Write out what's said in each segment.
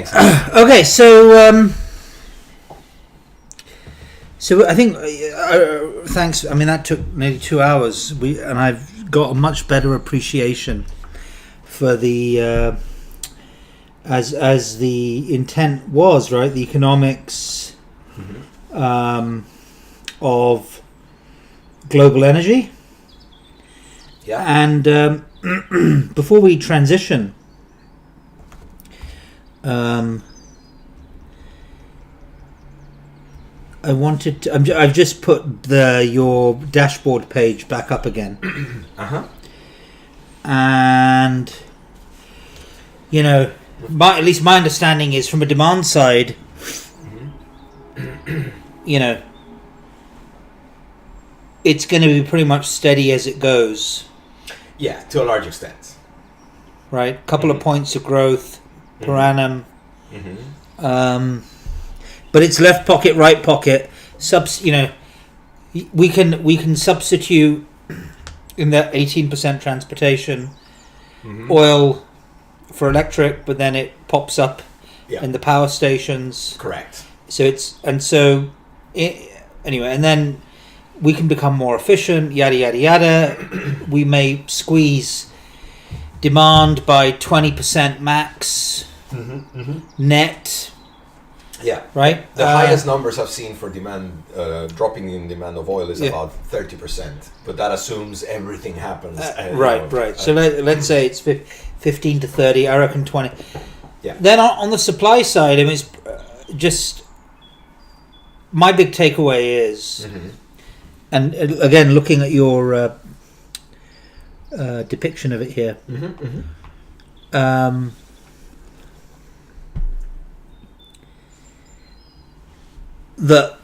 Thanks. Okay, so I think thanks. I mean, that took nearly 2 hours. And I've got a much better appreciation for the as the intent was, right, the economics of global energy. Yeah. And before we transition, I wanted to, I've just put your dashboard page back up again. And at least my understanding is, from a demand side, it's going to be pretty much steady as it goes. Yeah, to a large extent. Right, couple of points of growth per annum. But it's left pocket, right pocket. We can substitute in that 18% transportation oil for electric, but then it pops up in the power stations. Correct. Anyway, and then we can become more efficient. Yada yada yada. We may squeeze demand by 20% max net. Yeah. Right. The highest numbers I've seen for demand, dropping in demand of oil is about 30%, but that assumes everything happens. Right. So let's say it's 15 to 30. I reckon 20. Yeah. Then on the supply side, I mean, it's just my big takeaway is, and again, looking at your depiction of it here. That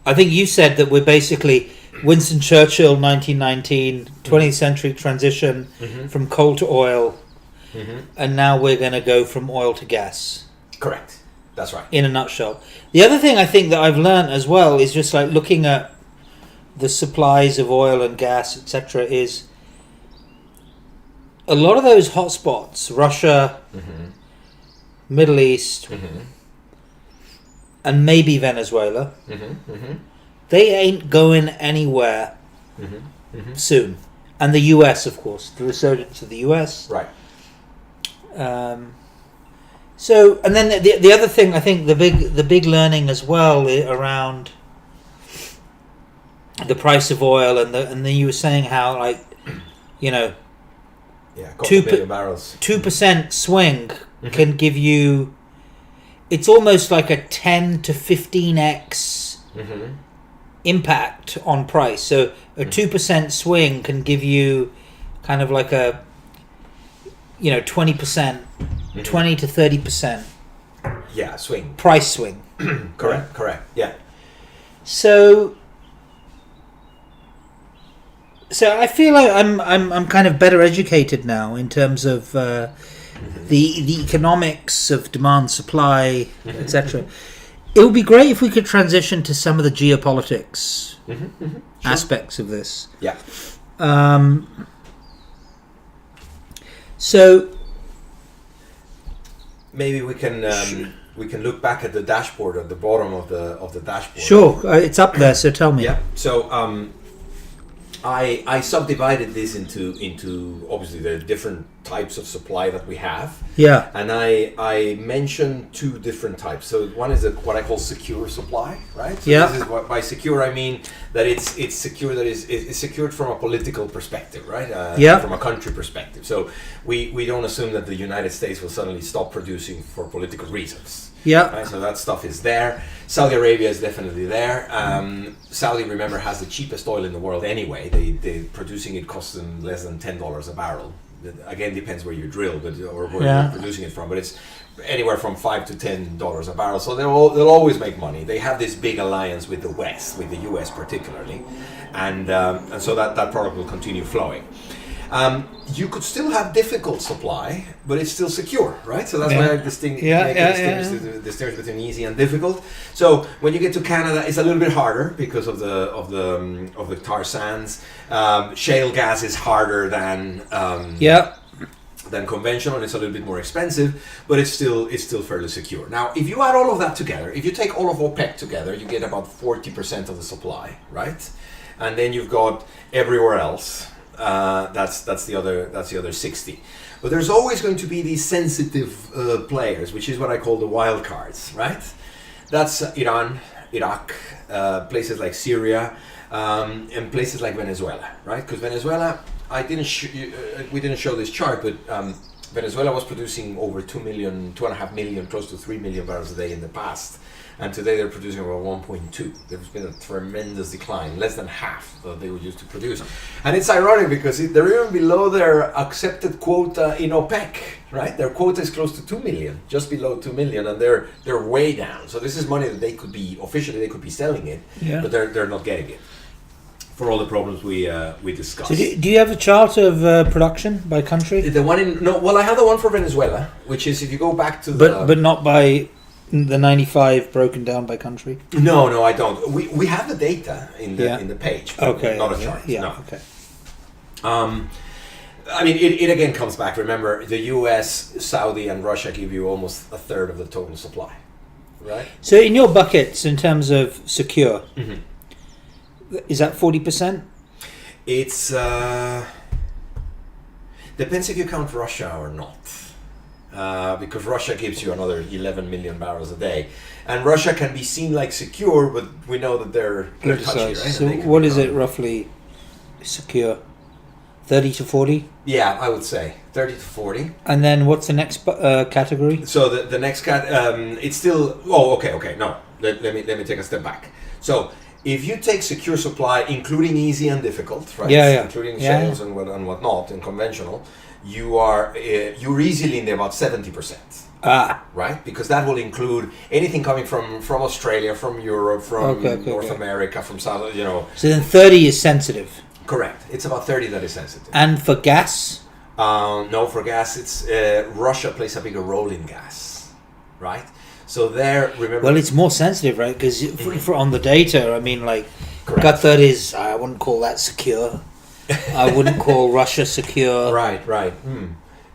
I think you said that we're basically Winston Churchill, 1919, 20th century transition from coal to oil, and now we're going to go from oil to gas. Correct. That's right. In a nutshell. The other thing I think that I've learned as well is just like looking at the supplies of oil and gas, etc., is a lot of those hotspots, Russia, Middle East, and maybe Venezuela, they ain't going anywhere soon. And the US, of course, the resurgence of the US. Right. So, and then the other thing, I think the big learning as well around the price of oil, and then you were saying how, like, 2 billion barrels. 2% swing can give you. It's almost like a 10 to 15x impact on price. So a 2% swing can give you kind of like a 20%, 20 to 30%. Yeah, swing. Price swing. Correct. Yeah. So I feel like I'm kind of better educated now in terms of the economics of demand, supply, etc. It would be great if we could transition to some of the geopolitics aspects of this. Yeah. So maybe we can look back at the dashboard at the bottom of the dashboard. Sure, it's up there. So tell me. Yeah. So I subdivided this into obviously the different types of supply that we have. Yeah. And I mentioned 2 different types. So one is what I call secure supply, right? So this is what by secure I mean that it's secure, that it's secured from a political perspective, right? From a country perspective. So we don't assume that the United States will suddenly stop producing for political reasons. Yeah. Right? So that stuff is there. Saudi Arabia is definitely there. Saudi, remember, has the cheapest oil in the world anyway. They producing it costs them less than $10 a barrel. Again, depends where you drill, or where you're producing it from. But it's anywhere from $5 to $10 a barrel. So they'll always make money. They have this big alliance with the West, with the US particularly, and so that product will continue flowing. You could still have difficult supply, but it's still secure, right? So that's why I distinguish between easy and difficult. So when you get to Canada, it's a little bit harder because of the tar sands. Shale gas is harder than than conventional. It's a little bit more expensive, but it's still fairly secure. Now, if you add all of that together, if you take all of OPEC together, you get about 40% of the supply, right? And then you've got everywhere else. That's the other 60. But there's always going to be these sensitive players, which is what I call the wild cards, right? That's Iran, Iraq, places like Syria, and places like Venezuela, right? Because Venezuela, we didn't show this chart, but Venezuela was producing over 2.5 million, close to 3 million barrels a day in the past. And today they're producing about 1.2. There's been a tremendous decline, less than half that they were used to produce. And it's ironic because they're even below their accepted quota in OPEC, right? Their quota is close to 2 million, just below 2 million, and they're way down. So this is money that they could be selling it, but they're not getting it for all the problems we discussed. So do you have a chart of production by country? The one I have the one for Venezuela, which is if you go back to but not by the 95 broken down by country. No, I don't. We have the data in the page, but okay, not a chart. Yeah, no. okay. I mean, it again comes back. Remember, the U.S., Saudi, and Russia give you almost a third of the total supply, right? So in your buckets, in terms of secure, is that 40%? It's depends if you count Russia or not. Because Russia gives you another 11 million barrels a day, and Russia can be seen like secure, but we know that they're touchy, right? So what is it roughly secure? 30 to 40? Yeah, I would say 30 to 40. And then what's the next category? So the next it's still. Oh, okay. No, let me take a step back. So if you take secure supply, including easy and difficult, right? Including shales and whatnot, and conventional. You're easily in about 70%. Right? Because that will include anything coming from Australia, from Europe, from North America, from South, So then 30 is sensitive. Correct. It's about 30 that is sensitive. And for gas? No, for gas, it's Russia plays a bigger role in gas, right? So there, remember. Well, it's more sensitive, right? Because on the data, I mean, like, Qatar is, I wouldn't call that secure. I wouldn't call Russia secure. Right.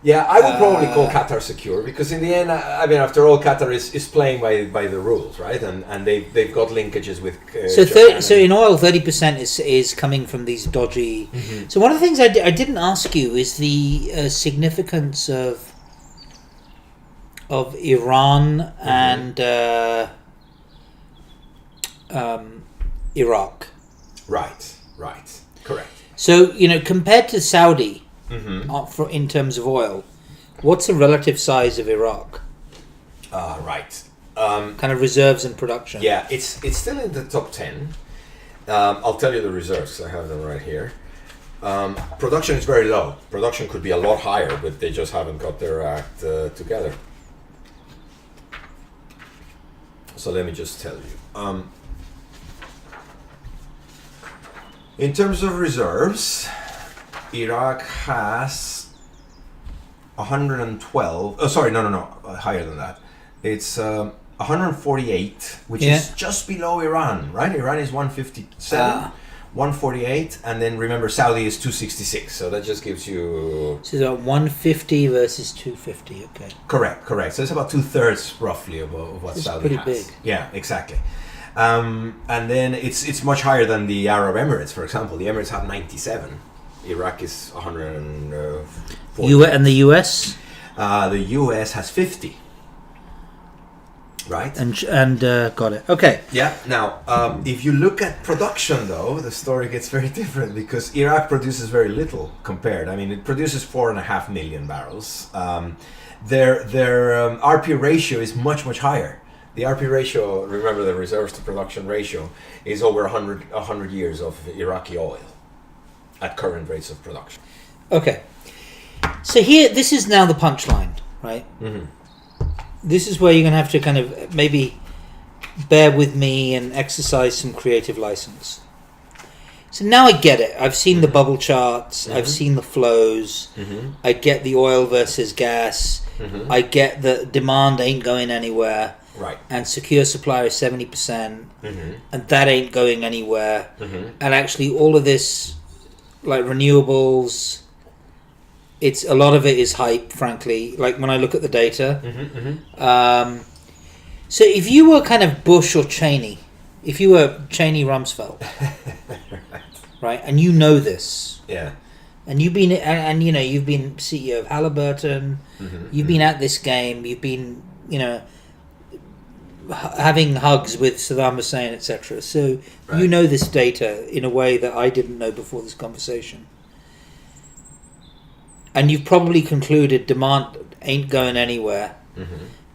Yeah, I would probably call Qatar secure because in the end, I mean, after all, Qatar is playing by the rules, right? And they've got linkages with. So in oil, 30% is coming from these dodgy. So one of the things I didn't ask you is the significance of Iran and Iraq. Right. Correct. So, compared to Saudi, in terms of oil, what's the relative size of Iraq? Right. Kind of reserves and production. Yeah, it's still in the top 10. I'll tell you the reserves. I have them right here. Production is very low. Production could be a lot higher, but they just haven't got their act together. So let me just tell you. In terms of reserves, Iraq has 112. Oh, sorry, no, higher than that. It's 148, which is just below Iran, right? Iran is 157, 148, and then remember Saudi is 266. So that just gives you. So it's 150 versus 250. Okay. Correct. So it's about 2/3 roughly of what Saudi has. Pretty big. Yeah, exactly. And then it's much higher than the Arab Emirates, for example. The Emirates have 97. Iraq is 140. And the US? The US has 50. Right? And got it. Okay. Yeah. Now, if you look at production, though, the story gets very different because Iraq produces very little compared. I mean, it produces 4.5 million barrels. Their RP ratio is much higher. The RP ratio, remember the reserves to production ratio, is over 100 years of Iraqi oil at current rates of production. Okay. So this is now the punchline, right? This is where you're going to have to kind of maybe bear with me and exercise some creative license. So now I get it. I've seen the bubble charts. I've seen the flows. I get the oil versus gas. I get the demand ain't going anywhere. Right. And secure supply is 70%, and that ain't going anywhere. And actually, all of this, like renewables, it's a lot of it is hype, frankly. Like when I look at the data. So if you were kind of Bush or Cheney, if you were Cheney Rumsfeld, right, and you know this, and you've been you've been CEO of Halliburton, you've been at this game, you've been having hugs with Saddam Hussein, etc. So you know this data in a way that I didn't know before this conversation. And you've probably concluded demand ain't going anywhere,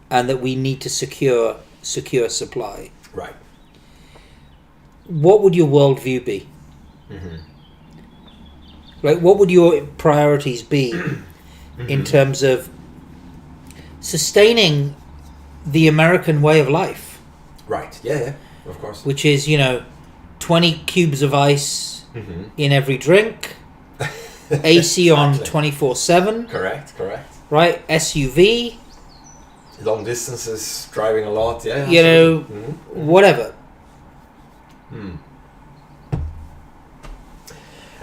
and that we need to secure supply. Right. What would your worldview be? Like, what would your priorities be in terms of sustaining the American way of life? Right. Yeah. Of course. Which is 20 cubes of ice in every drink. AC on 24/7. Correct. Right, SUV. Long distances, driving a lot. Yeah. Whatever.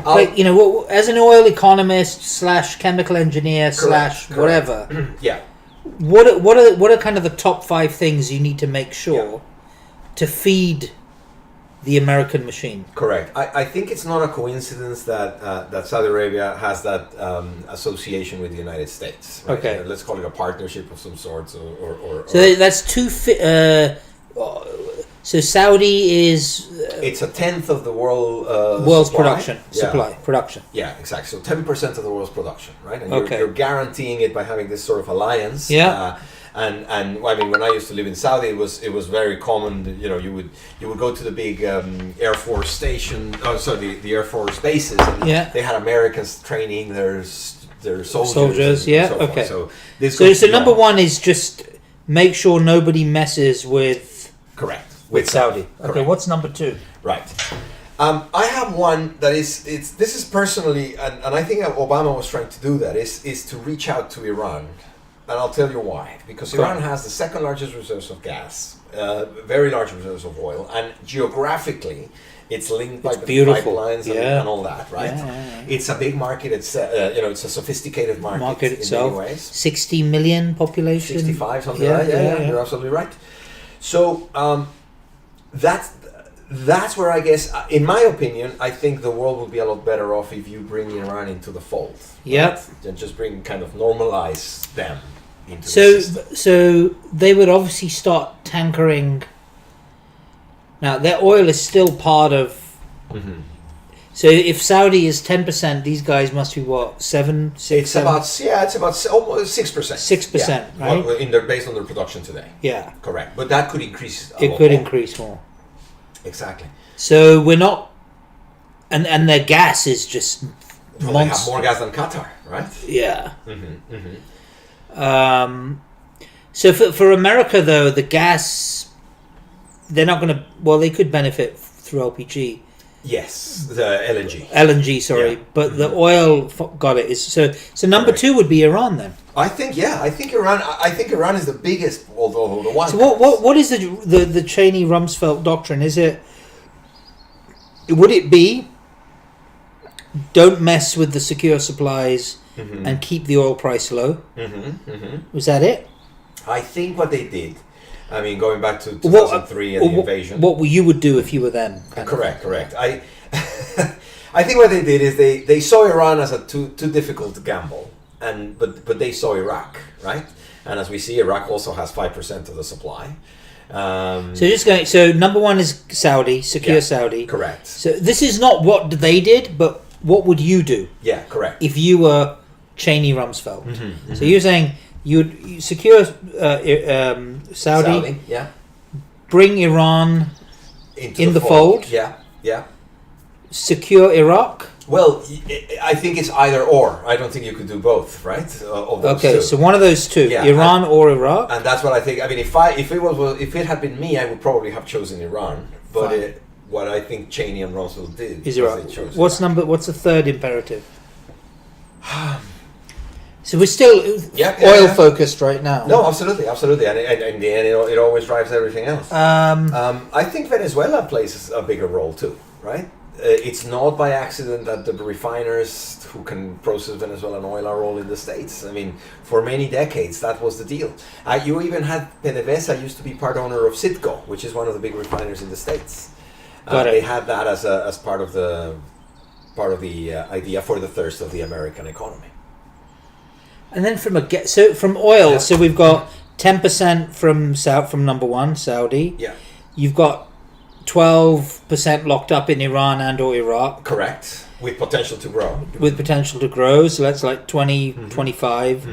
Like as an oil economist / chemical engineer / whatever. Yeah. What are kind of the top 5 things you need to make sure to feed the American machine? Correct. I think it's not a coincidence that Saudi Arabia has that association with the United States. Right? Okay. Let's call it a partnership of some sorts, or so that's so Saudi is it's a tenth of the world's supply. Production. Yeah, exactly. So 10% of the world's production, right? And Okay. you're guaranteeing it by having this sort of alliance. Yeah. And I mean, when I used to live in Saudi, it was very common that, you would go to the big Air Force station. Oh, sorry, the Air Force bases. And they had Americans training their soldiers. Yeah. So Okay. So this. So number one is just make sure nobody messes with. Correct. With Saudi. Okay. Correct. What's number 2? Right. I have one that this is personally, and I think Obama was trying to do that, is to reach out to Iran. And I'll tell you why. Because Iran has the second largest reserves of gas, very large reserves of oil, and geographically, it's linked by the pipelines and all that, right? Yeah. It's a big market. It's it's a sophisticated market itself. In many ways. 60 million population. 65, something like that. Yeah, you're absolutely right. So that's where I guess, in my opinion, I think the world would be a lot better off if you bring Iran into the fold. Yep. Right? And just normalize them into the system. So they would obviously start tankering. Now, their oil is still part of... So if Saudi is 10%, these guys must be what, 7, 6, It's 7? it's about almost 6%. 6%, right? Based on their production today. Yeah. Correct. But that could increase increase more. Exactly. So we're not... And their gas is just... Well, they have more gas than Qatar, right? Yeah. So for America, though, the gas... They're not going to... Well, they could benefit through LPG. Yes, the LNG. LNG, sorry. Yeah. But the oil, got it. So number 2 would be Iran, then. I think Iran is the biggest, although the one. So what is the Cheney Rumsfeld doctrine? Would it be don't mess with the secure supplies and keep the oil price low? Was that it? I think what they did. I mean, going back to 2003 and the invasion. What you would do if you were them? Correct. I think what they did is they saw Iran as a too difficult to gamble, but they saw Iraq, right? And as we see, Iraq also has 5% of the supply. So number 1 is Saudi, secure Saudi. Correct. So this is not what they did, but what would you do? Yeah, correct. If you were Cheney Rumsfeld. So you're saying you secure Saudi, bring Iran in the fold. Yeah. Secure Iraq. Well, I think it's either or. I don't think you could do both, right? Okay, so one of those two, Iran or Iraq. And that's what I think. I mean, if it had been me, I would probably have chosen Iran. But what I think Cheney and Rumsfeld did is Iraq. They chose What's Iraq. What's the third imperative? So we're still oil focused right now. No, absolutely, and in the end, it always drives everything else. I think Venezuela plays a bigger role too, right? it's not by accident that the refiners who can process Venezuelan oil are all in the States. I mean, for many decades, that was the deal. You even had PDVSA used to be part owner of Citgo, which is one of the big refiners in the States. They had that as part of the idea for the thirst of the American economy. And then from oil, so we've got 10% from number one, Saudi. Yeah. You've got 12% locked up in Iran and or Iraq. Correct. With potential to grow. With potential to grow, so that's like 20, 25.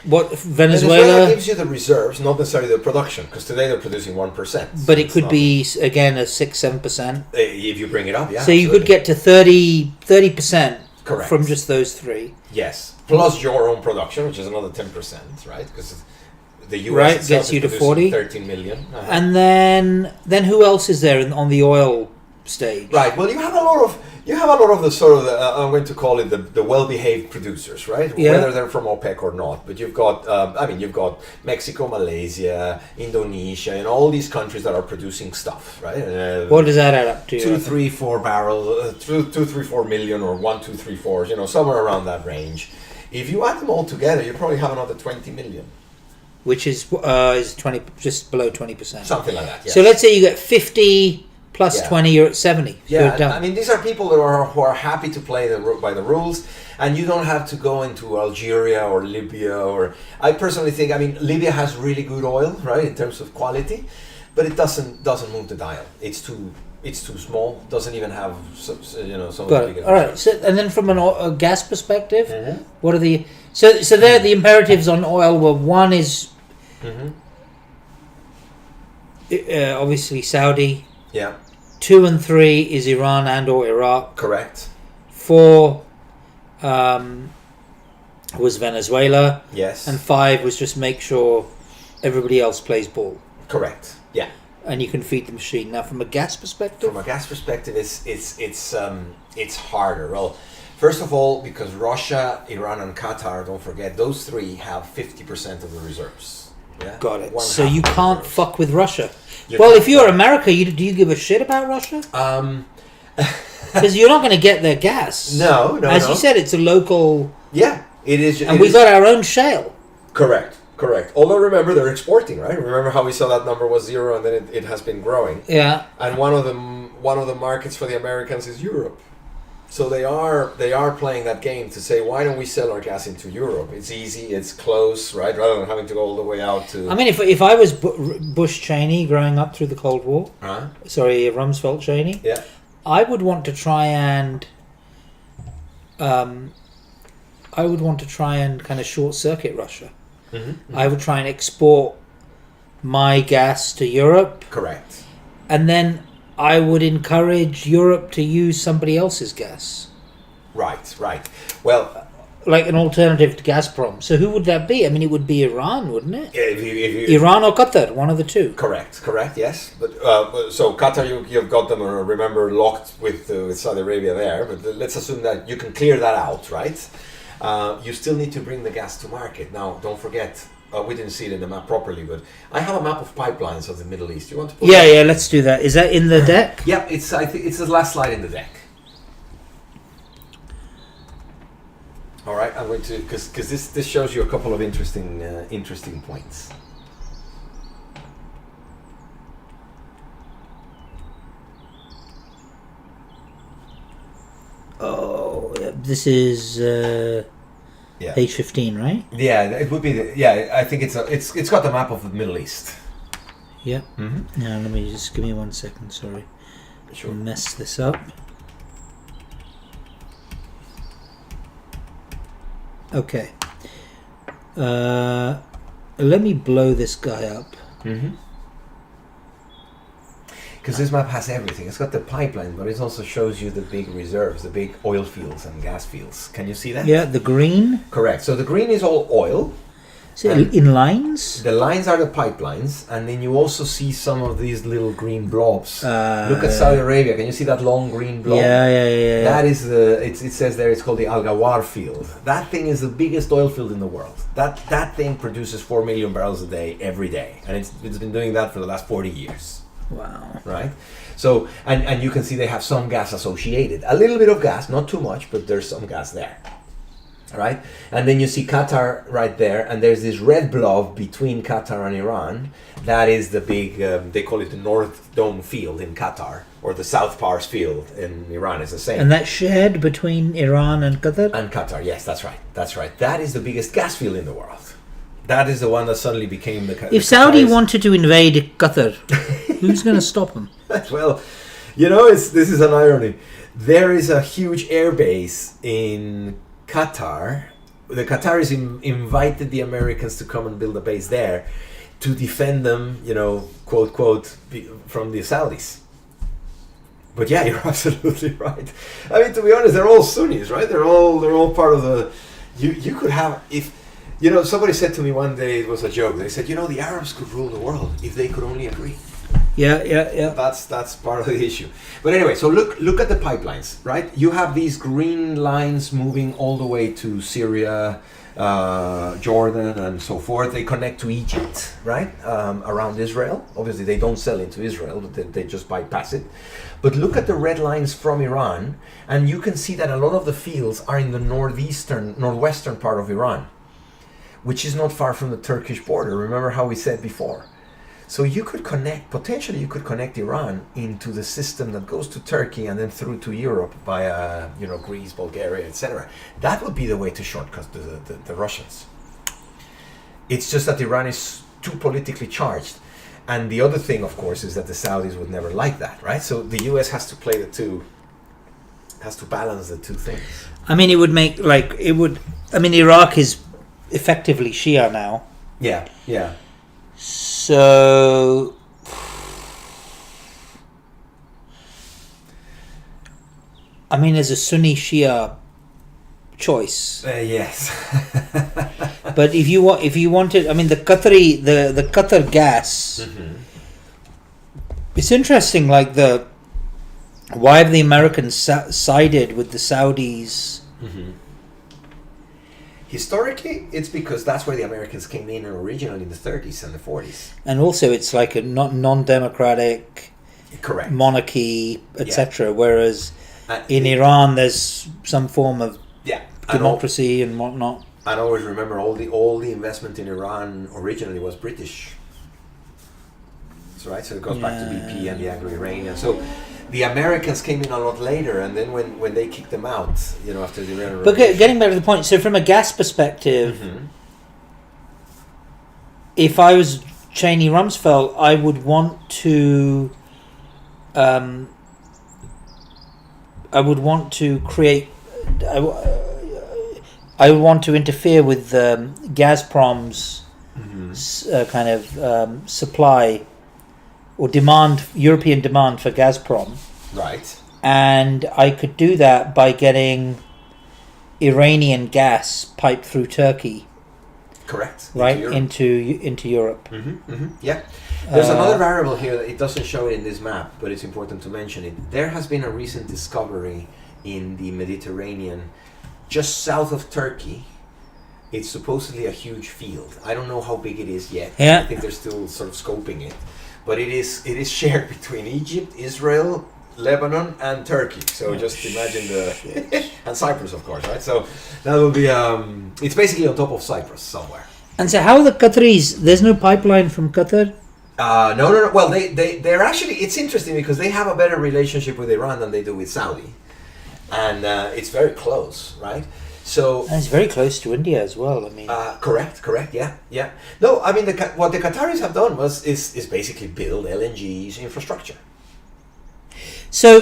What Venezuela gives you the reserves, not necessarily the production, because today they're producing 1%. But it could be again a 6-7%. If you bring it up, yeah. So you could get to 30%. Correct. From just those three. Yes. Plus your own production, which is another 10%, right? Because the US itself gets you to 40. 13 million. And then who else is there on the oil stage? Right. Well, you have a lot of the sort of I'm going to call it the well-behaved producers, right? Yeah. Whether they're from OPEC or not. But you've got you've got Mexico, Malaysia, Indonesia, and all these countries that are producing stuff, right? What does that add up to? 2, 3, 4 barrels, 2, 3, 4 million, or 1, 2, 3, 4, somewhere around that range. If you add them all together, you probably have another 20 million. Which is 20, just below 20%. Something like that. Yes. So let's say you get 50 plus 20, you're at 70. Yeah, I mean, these are people who are happy to play by the rules, and you don't have to go into Algeria or Libya. I personally think, Libya has really good oil, right, in terms of quality, but it doesn't move the dial. It's too small. Doesn't even have some big. All right. So and then from a gas perspective, what are the so there the imperatives on oil were one is obviously Saudi. Yeah. 2 and 3 is Iran and or Iraq. Correct. 4 was Venezuela. Yes. And 5 was just make sure everybody else plays ball. Correct. Yeah. And you can feed the machine. Now, from a gas perspective, it's harder. Well, first of all, because Russia, Iran, and Qatar, don't forget, those three have 50% of the reserves. Yeah? Got it. So you can't fuck with Russia. You well, can't. if you're America, do you give a shit about Russia? Because you're not going to get their gas. No. As you said, it's a local. Yeah, it is. And we got our own shale. Correct. Although remember, they're exporting, right? Remember how we saw that number was 0 and then it has been growing. Yeah. And one of the markets for the Americans is Europe. So they are playing that game to say, why don't we sell our gas into Europe? It's easy, it's close, right? Rather than having to go all the way out to. I mean, if I was Bush Cheney growing up through the Cold War, Rumsfeld Cheney, yeah, I would want to try and kind of short circuit Russia. I would try and export my gas to Europe. Correct. And then I would encourage Europe to use somebody else's gas. Right. Well, like an alternative to Gazprom. So who would that be? I mean, it would be Iran, wouldn't it? If you Iran or Qatar, one of the two. Correct. Yes. But so Qatar, you've got them. Remember, locked with Saudi Arabia there. But let's assume that you can clear that out, right? You still need to bring the gas to market. Now, don't forget. We didn't see it in the map properly, but I have a map of pipelines of the Middle East. You want to put Yeah, let's do that. Is that in the deck? Yep, I think it's the last slide in the deck. All right, I'm going to because this shows you a couple of interesting points. Oh, this is page 15, right? Yeah, it would be. I think it's got the map of the Middle East. Yep. Mm-hmm. Now let me just give me 1 second. Sorry, sure. Mess this up. Okay. Let me blow this guy up. Because this map has everything. It's got the pipeline, but it also shows you the big reserves, the big oil fields and gas fields. Can you see that? Yeah, the green. Correct. So the green is all oil. So in lines? The lines are the pipelines, and then you also see some of these little green blobs. Look at Saudi Arabia. Can you see that long green blob? Yeah. That is it says there it's called the Al Ghawar field. That thing is the biggest oil field in the world. That thing produces 4 million barrels a day every day, and it's been doing that for the last 40 years. Wow. right? So, and you can see they have some gas associated. A little bit of gas, not too much, but there's some gas there. Right? And then you see Qatar right there, and there's this red blob between Qatar and Iran. That is the big, they call it the North Dome field in Qatar, or the South Pars field in Iran. It's the same. And that's shared between Iran and Qatar? And Qatar, yes, that's right. That's right. That is the biggest gas field in the world. That is the one that suddenly became the... If Saudi wanted to invade Qatar, who's going to stop them? Well, you know, this is an irony. There is a huge air base in Qatar. The Qataris invited the Americans to come and build a base there to defend them, you know, quote, quote, from the Saudis. But yeah, you're absolutely right. I mean, to be honest, they're all Sunnis, right? They're all part of the... You could have... if you know, somebody said to me one day, it was a joke, they said, you know, the Arabs could rule the world if they could only agree. Yeah. That's part of the issue. But anyway, so look at the pipelines, right? You have these green lines moving all the way to Syria, Jordan, and so forth. They connect to Egypt, right? Around Israel. Obviously, they don't sell into Israel, but they just bypass it. But look at the red lines from Iran, and you can see that a lot of the fields are in the northwestern part of Iran, which is not far from the Turkish border. Remember how we said before. So you could potentially connect Iran into the system that goes to Turkey and then through to Europe via, you know, Greece, Bulgaria, etc. That would be the way to shortcut the Russians. It's just that Iran is too politically charged. And the other thing, of course, is that the Saudis would never like that, right? So the US has to play has to balance the two things. I mean, Iraq is effectively Shia now. Yeah. So, I mean, there's a Sunni Shia choice. Yes. But if you wanted, I mean, the Qatar gas. Mm-hmm. It's interesting, like why have the Americans sided with the Saudis? Mm-hmm. Historically, it's because that's where the Americans came in originally in the 30s and the 40s. And also, it's like a non-democratic correct monarchy, etc. Whereas in Iran, there's some form of democracy and whatnot. And always remember, all the investment in Iran originally was British. That's right. So it goes back to BP and the Anglo-Iranian. So the Americans came in a lot later, and then when they kicked them out, you know, after the Iranian Revolution. But getting back to the point, so from a gas perspective, mm-hmm. if I was Cheney Rumsfeld, I would want to create. I would want to interfere with Gazprom's mm-hmm. Kind of supply or demand, European demand for Gazprom. Right. And I could do that by getting Iranian gas piped through Turkey. Correct. Right, into Europe. Mm-hmm. Mm-hmm. Yeah. There's another variable here that it doesn't show it in this map, but it's important to mention it. There has been a recent discovery in the Mediterranean, just south of Turkey. It's supposedly a huge field. I don't know how big it is yet. Yeah. I think they're still sort of scoping it. But it is shared between Egypt, Israel, Lebanon, and Turkey. So just imagine and Cyprus, of course, right? So that will be it's basically on top of Cyprus somewhere. And so how are the Qataris? There's no pipeline from Qatar? No. Well, they're actually, it's interesting because they have a better relationship with Iran than they do with Saudi, and it's very close, right? So and it's very close to India as well. I mean, correct, yeah. No, I mean what the Qataris have done is basically build LNG's infrastructure. So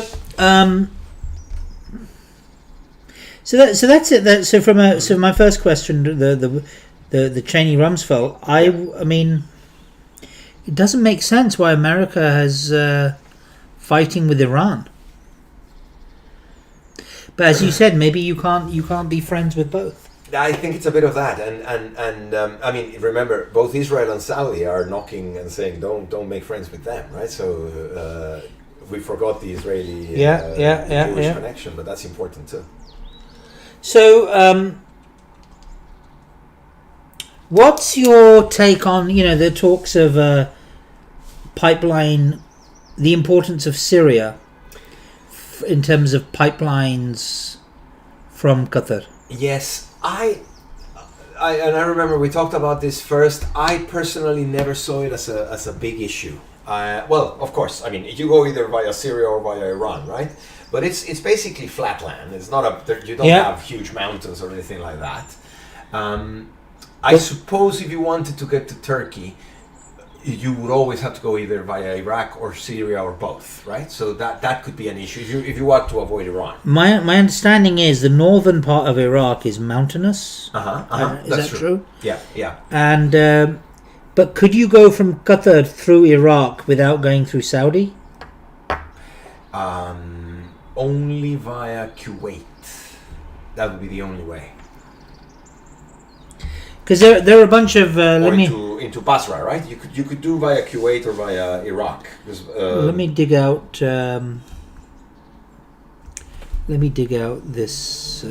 that's it. So my first question, the Cheney Rumsfeld, I mean, it doesn't make sense why America has fighting with Iran. But as you said, maybe you can't be friends with both. I think it's a bit of that, and I mean, remember, both Israel and Saudi are knocking and saying, don't make friends with them, right? So we forgot the Israeli Jewish connection, but that's important too. So, what's your take on the talks of pipeline the importance of Syria in terms of pipelines from Qatar? Yes, I remember we talked about this first. I personally never saw it as a big issue. Well, of course, I mean, you go either via Syria or via Iran, right? But it's basically flat land. It's not you don't have huge mountains or anything like that. I suppose if you wanted to get to Turkey, you would always have to go either via Iraq or Syria or both, right? So that could be an issue if you want to avoid Iran. My understanding is the northern part of Iraq is mountainous. Is That's that true? Yeah. And but could you go from Qatar through Iraq without going through Saudi? Only via Kuwait. That would be the only way. Because there are a bunch of into Basra, right? You could do via Kuwait or via Iraq. Let me dig out. Let me dig out this.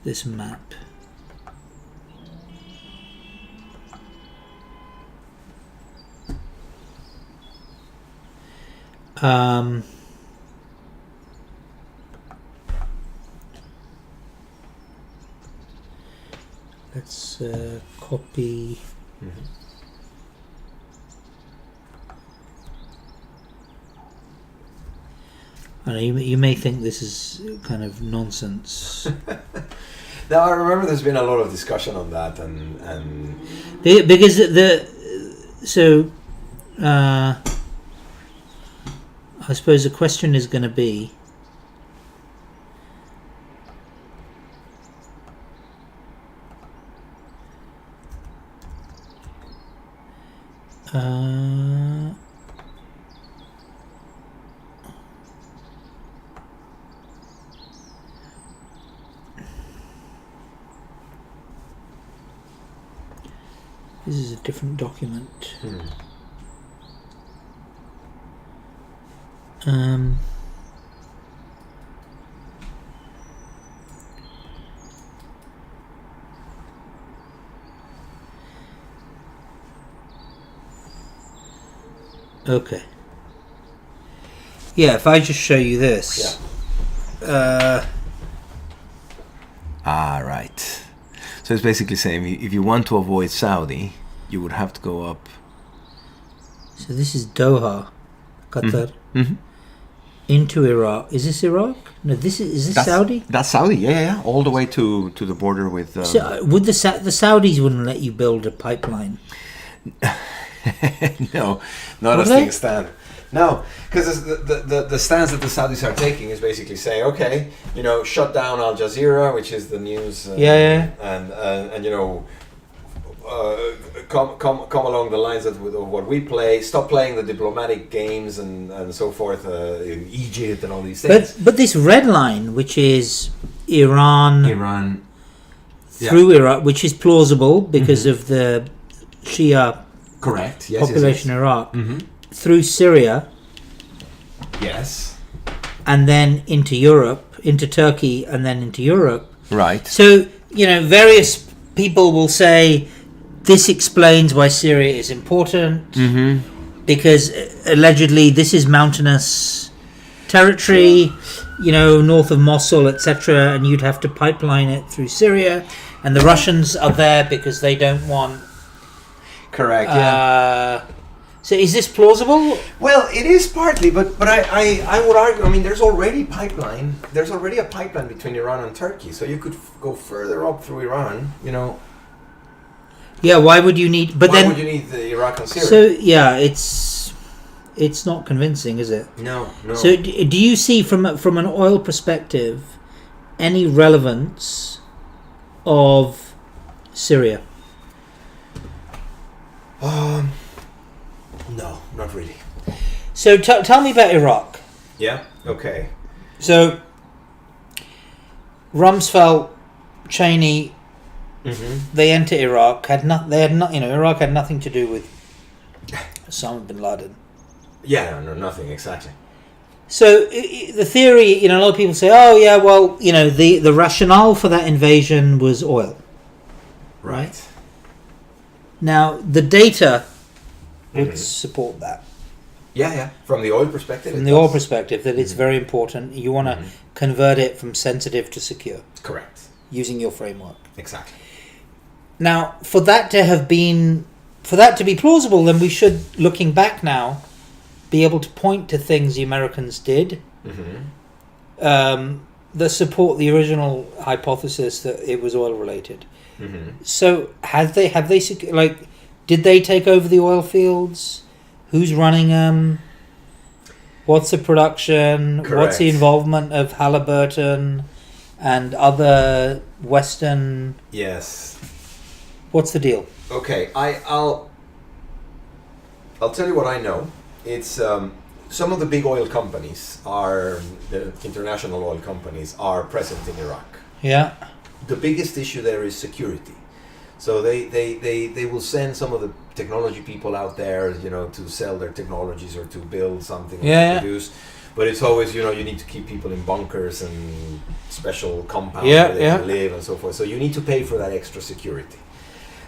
This map. Let's copy. I know you may think this is kind of nonsense. Now I remember there's been a lot of discussion on that, and because I suppose the question is going to be. This is a different document. Okay. Yeah, if I just show you this. Yeah. Right. So it's basically saying if you want to avoid Saudi, you would have to go up. So this is Doha, Qatar, into Iraq. Is this Iraq? No, is this Saudi? That's Saudi. Yeah, all the way to the border with. So would the Saudis wouldn't let you build a pipeline? No, not as things stand. No, because the stance that the Saudis are taking is basically saying, okay, shut down Al Jazeera, which is the news, and come along the lines of what we play. Stop playing the diplomatic games and so forth in Egypt and all these things. But this red line, which is Iran through Iraq, which is plausible because of the Shia population in Iraq. Through Syria, yes, and then into Europe, into Turkey, and then into Europe. Right. So various people will say this explains why Syria is important because allegedly this is mountainous territory, north of Mosul, etc., and you'd have to pipeline it through Syria, and the Russians are there because they don't want. Correct. Yeah. So is this plausible? Well, it is partly, but I would argue. I mean, there's already a pipeline between Iran and Turkey, so you could go further up through Iran. Yeah. Why would you need? Why would you need the Iraq and Syria? So yeah, it's not convincing, is it? No. So do you see from an oil perspective any relevance of Syria? No, not really. So tell me about Iraq. Yeah. Okay. So Rumsfeld, Cheney, they enter Iraq. Iraq had nothing to do with Osama bin Laden. Yeah, no, nothing exactly. So the theory, a lot of people say, oh yeah, well, the rationale for that invasion was oil. Right. Now, the data would support that. Yeah. From the oil perspective. From the oil perspective, that it's very important. You want to convert it from sensitive to secure. Correct. Using your framework. Exactly. Now, for that to be plausible, then we should, looking back now, be able to point to things the Americans did that support the original hypothesis that it was oil related. So did they take over the oil fields? Who's running them? What's the production? Correct. What's the involvement of Halliburton and other Western? Yes. What's the deal? Okay, I'll tell you what I know. It's some of the big oil companies the international oil companies are present in Iraq. Yeah. The biggest issue there is security. So they will send some of the technology people out there, to sell their technologies or to build something to produce. But it's always, you need to keep people in bunkers and special compounds where they can live and so forth. So you need to pay for that extra security.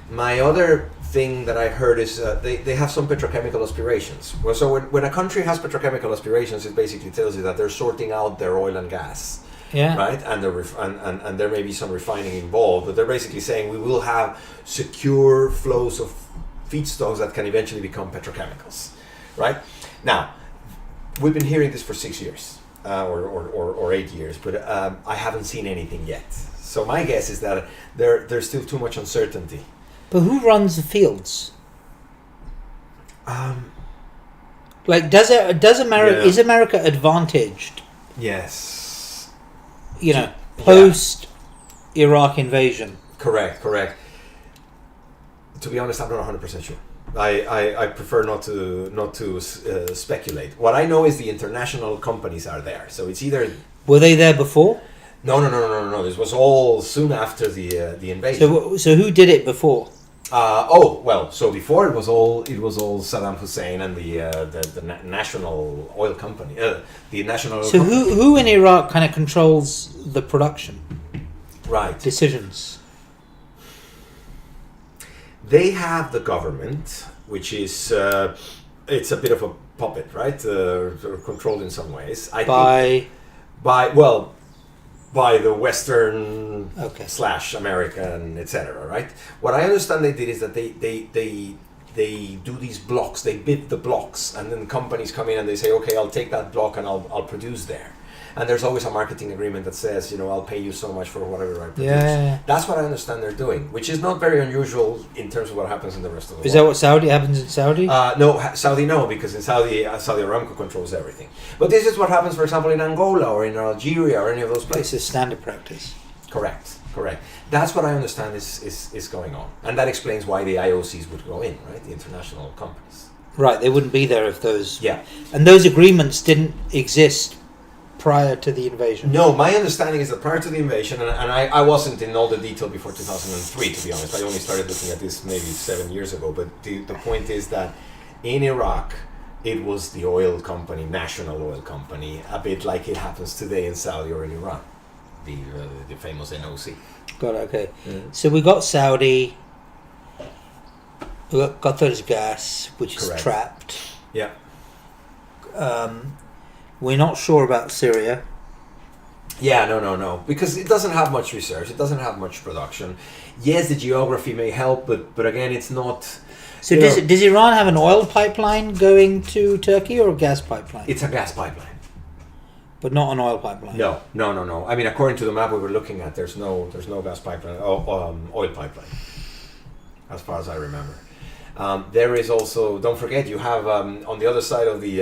My other thing that I heard is they have some petrochemical aspirations. Well, so when a country has petrochemical aspirations, it basically tells you that they're sorting out their oil and gas. Yeah. Right, and there may be some refining involved, but they're basically saying we will have secure flows of feedstocks that can eventually become petrochemicals. Right now, we've been hearing this for 6 years or 8 years, but I haven't seen anything yet. So my guess is that there's still too much uncertainty. But who runs the fields? Is America advantaged? Yes. Post Iraq invasion. Correct. To be honest, I'm not 100% sure. I prefer not to speculate. What I know is the international companies are there. So it's either. Were they there before? No. This was all soon after the invasion. So who did it before? So before it was all Saddam Hussein and the national oil company, the national. So who in Iraq kind of controls the production? Right. Decisions. They have the government, which is it's a bit of a puppet, right? Controlled in some ways. By the Western / American, etc. Right. What I understand they did is that they do these blocks. They bid the blocks, and then companies come in and they say, okay, I'll take that block and I'll produce there. And there's always a marketing agreement that says, I'll pay you so much for whatever I produce. Yeah. That's what I understand they're doing, which is not very unusual in terms of what happens in the rest of the world. Is that what happens in Saudi? No, Saudi no, because in Saudi Aramco controls everything. But this is what happens, for example, in Angola or in Algeria or any of those places. This is standard practice. Correct. That's what I understand is going on. And that explains why the IOCs would go in, right? The international companies. Right, they wouldn't be there if those... Yeah. And those agreements didn't exist prior to the invasion? No, my understanding is that prior to the invasion, and I wasn't in all the detail before 2003, to be honest. I only started looking at this maybe 7 years ago. But the point is that in Iraq, it was the oil company, national oil company, a bit like it happens today in Saudi or in Iran, the famous NOC. Got it, okay. Yeah. So we got Saudi, we got Qatar's gas, which is trapped. Yeah. We're not sure about Syria. Yeah, no. Because it doesn't have much research. It doesn't have much production. Yes, the geography may help, but again, it's not... So does Iran have an oil pipeline going to Turkey or a gas pipeline? It's a gas pipeline. But not an oil pipeline? No. I mean, according to the map we were looking at, there's no gas pipeline, oil pipeline, as far as I remember. There is also, don't forget, you have on the other side of the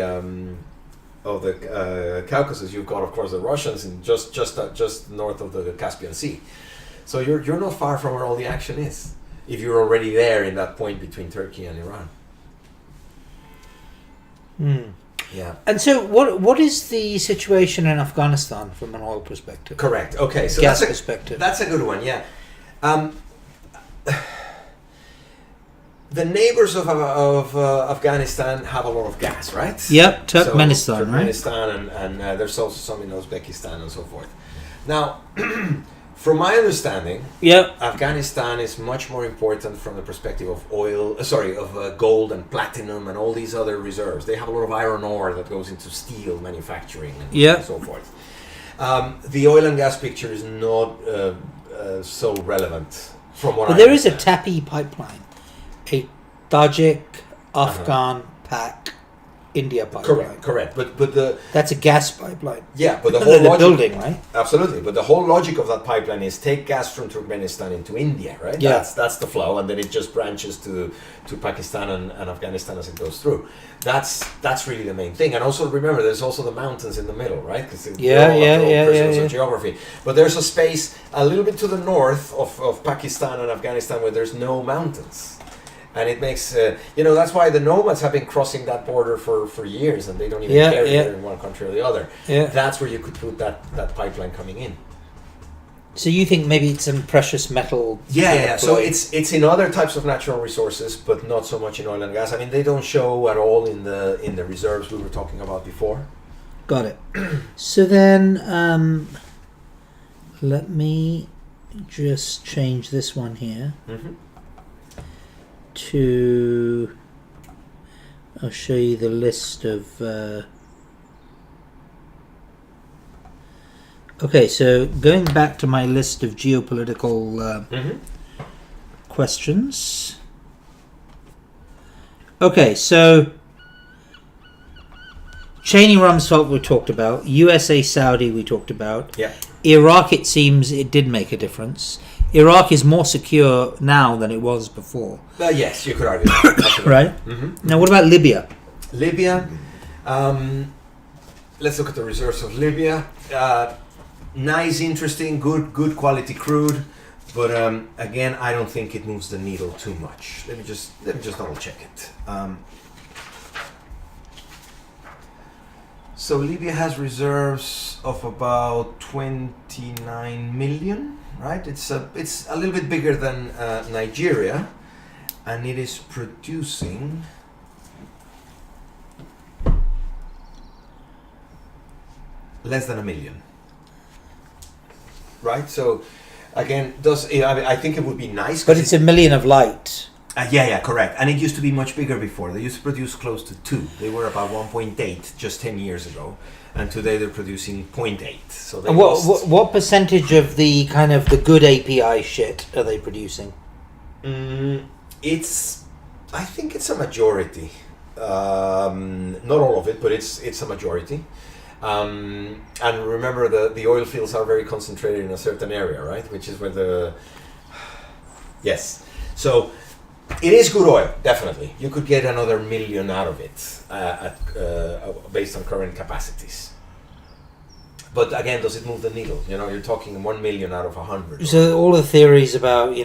Caucasus, you've got, of course, the Russians in just north of the Caspian Sea. So you're not far from where all the action is, if you're already there in that point between Turkey and Iran. Yeah. And so what is the situation in Afghanistan from an oil perspective? Correct. Okay. So gas perspective. That's a good one. Yeah. The neighbors of Afghanistan have a lot of gas, right? Yep, Turkmenistan, Turkmenistan, right? And there's also some in Uzbekistan and so forth. Now, From my understanding, Yep. Afghanistan is much more important from the perspective of gold and platinum and all these other reserves. They have a lot of iron ore that goes into steel manufacturing and so forth. The oil and gas picture is not so relevant from what I But there is a understand. TAPI pipeline, a Tajik, Afghan, Pak, India pipeline. Correct. But the That's a gas pipeline. but the That whole they're logic, building, right? absolutely. But the whole logic of that pipeline is take gas from Turkmenistan into India, right? Yeah. That's the flow, and then it just branches to Pakistan and Afghanistan as it goes through. That's really the main thing. And also remember, there's also the mountains in the middle, right? Because prisoners of geography. But there's a space a little bit to the north of Pakistan and Afghanistan where there's no mountains. And it makes, that's why the nomads have been crossing that border for years, and they don't even care if they're in one country or the other. Yeah. That's where you could put that pipeline coming in. So you think maybe it's some precious metal? Yeah. So it's in other types of natural resources, but not so much in oil and gas. I mean, they don't show at all in the reserves we were talking about before. Got it. So then, let me just change this one here. Mm-hmm. I'll show you the list of okay, so going back to my list of geopolitical questions. Okay, so Cheney Rumsfeld we talked about, USA Saudi we talked about. Yeah. Iraq, it seems it did make a difference. Iraq is more secure now than it was before. Yes, you could argue that. Right? Mm-hmm. Now, what about Libya? Libya. Let's look at the reserves of Libya. Nice, interesting, good quality crude, but again, I don't think it moves the needle too much. Let me just double check it. So Libya has reserves of about 29 million. Right, it's a little bit bigger than Nigeria, and it is producing less than 1 million. Right, so again, I think it would be nice. But it's 1 million of light. Yeah, correct. And it used to be much bigger before. They used to produce close to 2. They were about 1.8 just 10 years ago. And today they're producing 0.8. So they And what percentage of the kind of the good API shit are they producing? I think it's a majority. Not all of it, but it's a majority. And remember, the oil fields are very concentrated in a certain area, right? Which is where yes. So it is good oil, definitely. You could get another 1 million out of it based on current capacities. But again, does it move the needle? You're talking 1 million out of 100. So all the theories about,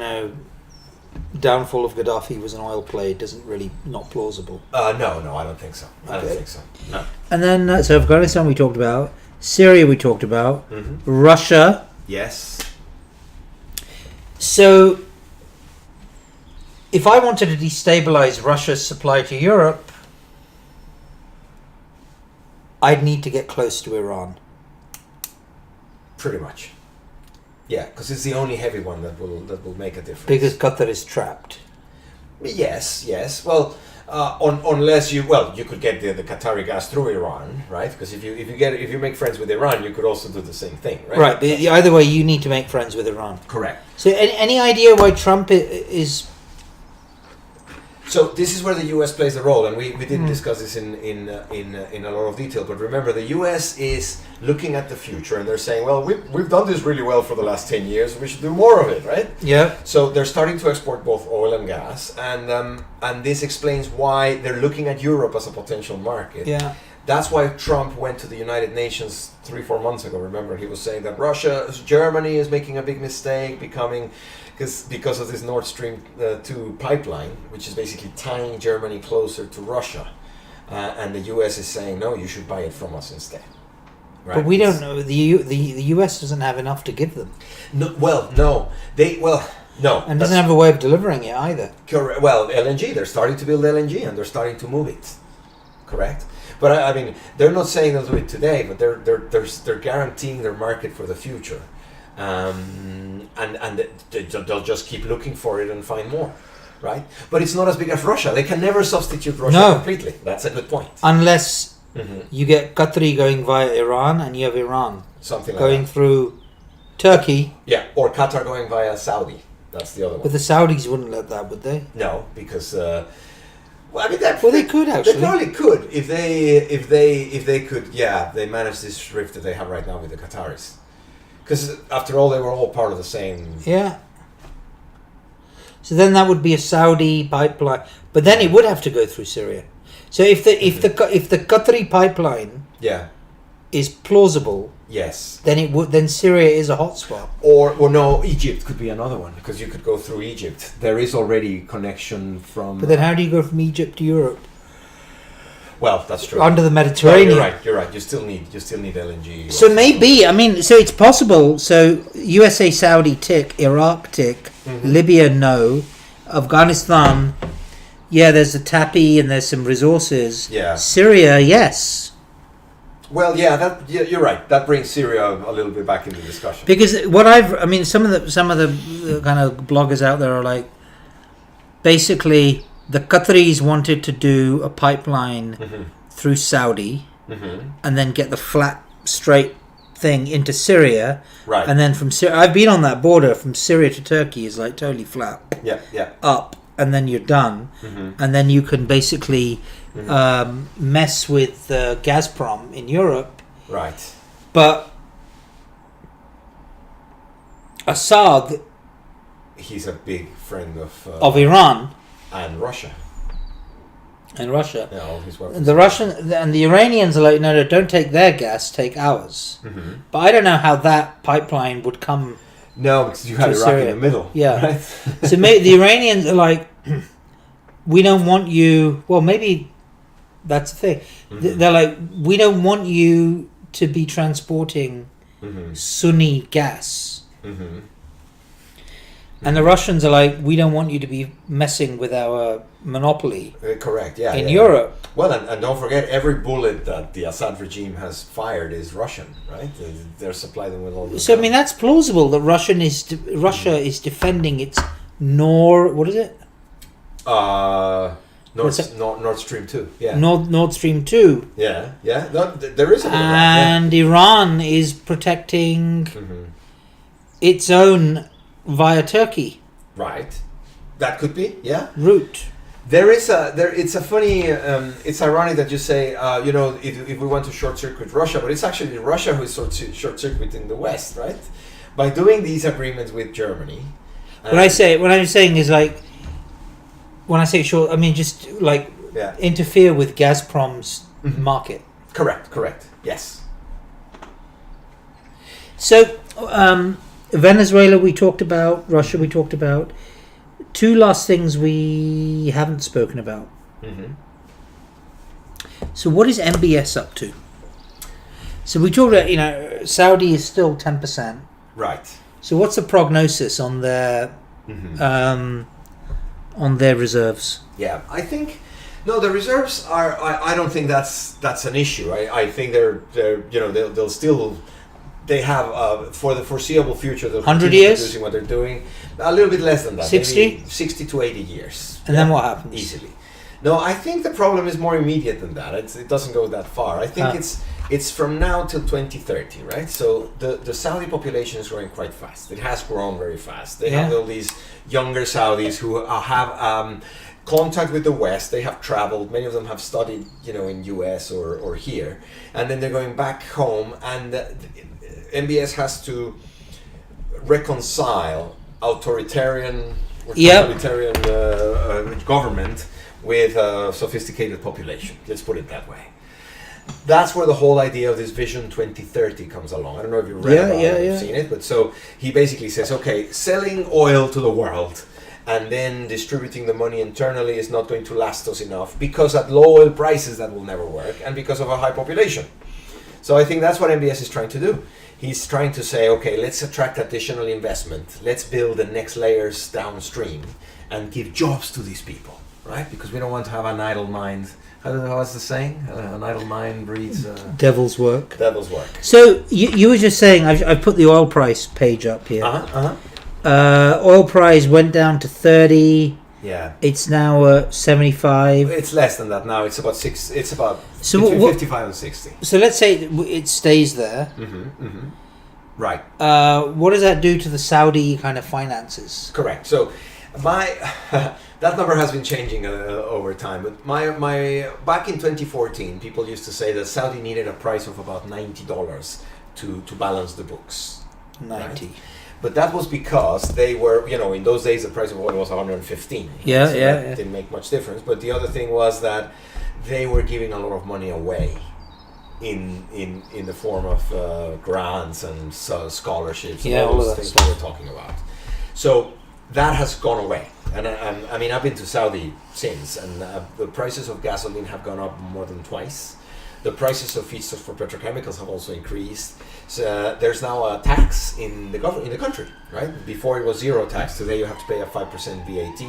downfall of Gaddafi was an oil play doesn't really, not plausible. No, I don't think so. I don't think so. No. And then, so Afghanistan we talked about, Syria we talked about, Russia. Yes. So, if I wanted to destabilize Russia's supply to Europe, I'd need to get close to Iran. Pretty much. Yeah, because it's the only heavy one that will make a difference. Because Qatar is trapped. Yes. Well, unless you could get the Qatari gas through Iran, right? Because if you make friends with Iran, you could also do the same thing, right? Right. But either way, you need to make friends with Iran. Correct. So, any idea why Trump is? So this is where the U.S. plays a role, and we didn't discuss this in a lot of detail. But remember, the U.S. is looking at the future, and they're saying, well, we've done this really well for the last 10 years. We should do more of it, right? Yeah. So they're starting to export both oil and gas, and this explains why they're looking at Europe as a potential market. Yeah. That's why Trump went to the United Nations 3-4 months ago. Remember, he was saying that Germany is making a big mistake, because of this Nord Stream 2 pipeline, which is basically tying Germany closer to Russia. And the US is saying, no, you should buy it from us instead. Right? But we don't know. The US doesn't have enough to give them. No. And doesn't have a way of delivering it either. Correct. Well, LNG, they're starting to build LNG and they're starting to move it. Correct. But I mean, they're not saying they'll do it today, but they're guaranteeing their market for the future. they'll just keep looking for it and find more, right? But it's not as big as Russia. They can never substitute Russia No. completely. That's a good point. Unless Mm-hmm. you get Qatari going via Iran and you have Iran Something like going that. through Turkey. Yeah, or Qatar going via Saudi. That's the other one. But the Saudis wouldn't let that, would they? No, because well, They could They actually. probably could if they could. Yeah, they manage this rift that they have right now with the Qataris. Because after all, they were all part of the same. Yeah. So then that would be a Saudi pipeline, but then it would have to go through Syria. So if the Qatari pipeline Yeah. is plausible, Yes. then Syria is a hotspot. Or no, Egypt could be another one because you could go through Egypt. There is already connection from. But then how do you go from Egypt to Europe Well, that's true. under the No, Mediterranean? you're right. You still need LNG. So maybe, I mean, so it's possible. So USA, Saudi tick, Iraq tick, Mhm. Libya no, Afghanistan, yeah, there's a TAPI and there's some resources. Yeah. Syria, yes. Well, yeah, you're right. That brings Syria a little bit back into discussion. Because some of the kind of bloggers out there are like, basically, the Qataris wanted to do a pipeline Mm-hmm. through Saudi Mm-hmm. and then get the flat, straight thing into Syria. Right. And then from Syria, I've been on that border from Syria to Turkey is like totally flat Yeah. up, and then you're done, Mm-hmm. and then you can basically mess with Gazprom in Europe. Right. But Assad He's a big friend of Iran and Russia. and Russia, Yeah, all his weapons. and the Russian and the Iranians are like, no, don't take their gas, take ours. Mm-hmm. But I don't know how that pipeline would come. No, because you had To Iraq Syria. in the middle. Yeah. Right. So maybe the Iranians are like, we don't want you. Well, maybe that's the thing. Mhm. They're like, we don't want you to be transporting Mm-hmm. Sunni gas. Mm-hmm. And the Russians are like, we don't want you to be messing with our monopoly Correct. Yeah. in yeah. Europe. Well, and don't forget, every bullet that the Assad regime has fired is Russian, right? They're supplying them with all the. So I mean, that's plausible that Russia is defending its what is it? What's it? Nord Stream 2. Yeah. Nord Stream 2, Yeah. Yeah. No, there is a bit of that, and Iran is protecting yeah. Mm-hmm. its own via Turkey Right. That could be. Yeah. route. It's a funny. It's ironic that you say, if we want to short circuit Russia, but it's actually Russia who is short circuiting the West, right? By doing these agreements with Germany. What I'm saying is like, when I say short, I mean just like Yeah. interfere with Gazprom's Mhm. market. Correct. Yes. So Venezuela we talked about, Russia we talked about. Two last things we haven't spoken about. Mm-hmm. So what is MBS up to? So we talked about, Saudi is still 10%. Right. So what's the prognosis on Mm-hmm. their reserves? Yeah, I think the reserves are. I don't think that's an issue. I think they'll still. They have for the foreseeable future. They'll 100 continue years? producing what they're doing. A little bit less than that. 60? Maybe 60 to 80 years. And then what happens? Easily. No, I think the problem is more immediate than that. It doesn't go that far. I think it's from now till 2030, right? So the Saudi population is growing quite fast. It has grown very fast. They have all these younger Saudis who have contact with the West. They have traveled. Many of them have studied, in US or here, and then they're going back home. And MBS has to reconcile authoritarian government with a sophisticated population. Let's put it that way. That's where the whole idea of this Vision 2030 comes along. I don't know if you've read about it or seen it, but so he basically says, okay, selling oil to the world and then distributing the money internally is not going to last us enough because at low oil prices that will never work and because of a high population. So I think that's what MBS is trying to do. He's trying to say, okay, let's attract additional investment. Let's build the next layers downstream and give jobs to these people, right? Because we don't want to have an idle mind I don't know what's the saying. An idle mind breeds Devil's work. devil's work. So you were just saying, I've put the oil price page up here. Oil price went down to 30. Yeah. It's now at 75. It's less than that now. It's about six. It's about So between what- 55 and 60. So let's say it stays there. Right. What does that do to the Saudi kind of finances? Correct. So my that number has been changing over time. But my back in 2014, people used to say that Saudi needed a price of about $90 to balance the books. 90. Right? But that was because they were, in those days the price of oil was 115. Yeah, so yeah, that yeah. didn't make much difference. But the other thing was that they were giving a lot of money away in the form of grants and scholarships. Yeah, all all those of that things stuff. we were talking about. So that has gone away. And I mean, I've been to Saudi since, and the prices of gasoline have gone up more than twice. The prices of feedstocks for petrochemicals have also increased. So there's now a tax in the country, right? Before it was zero tax. Today you have to pay a 5% VAT,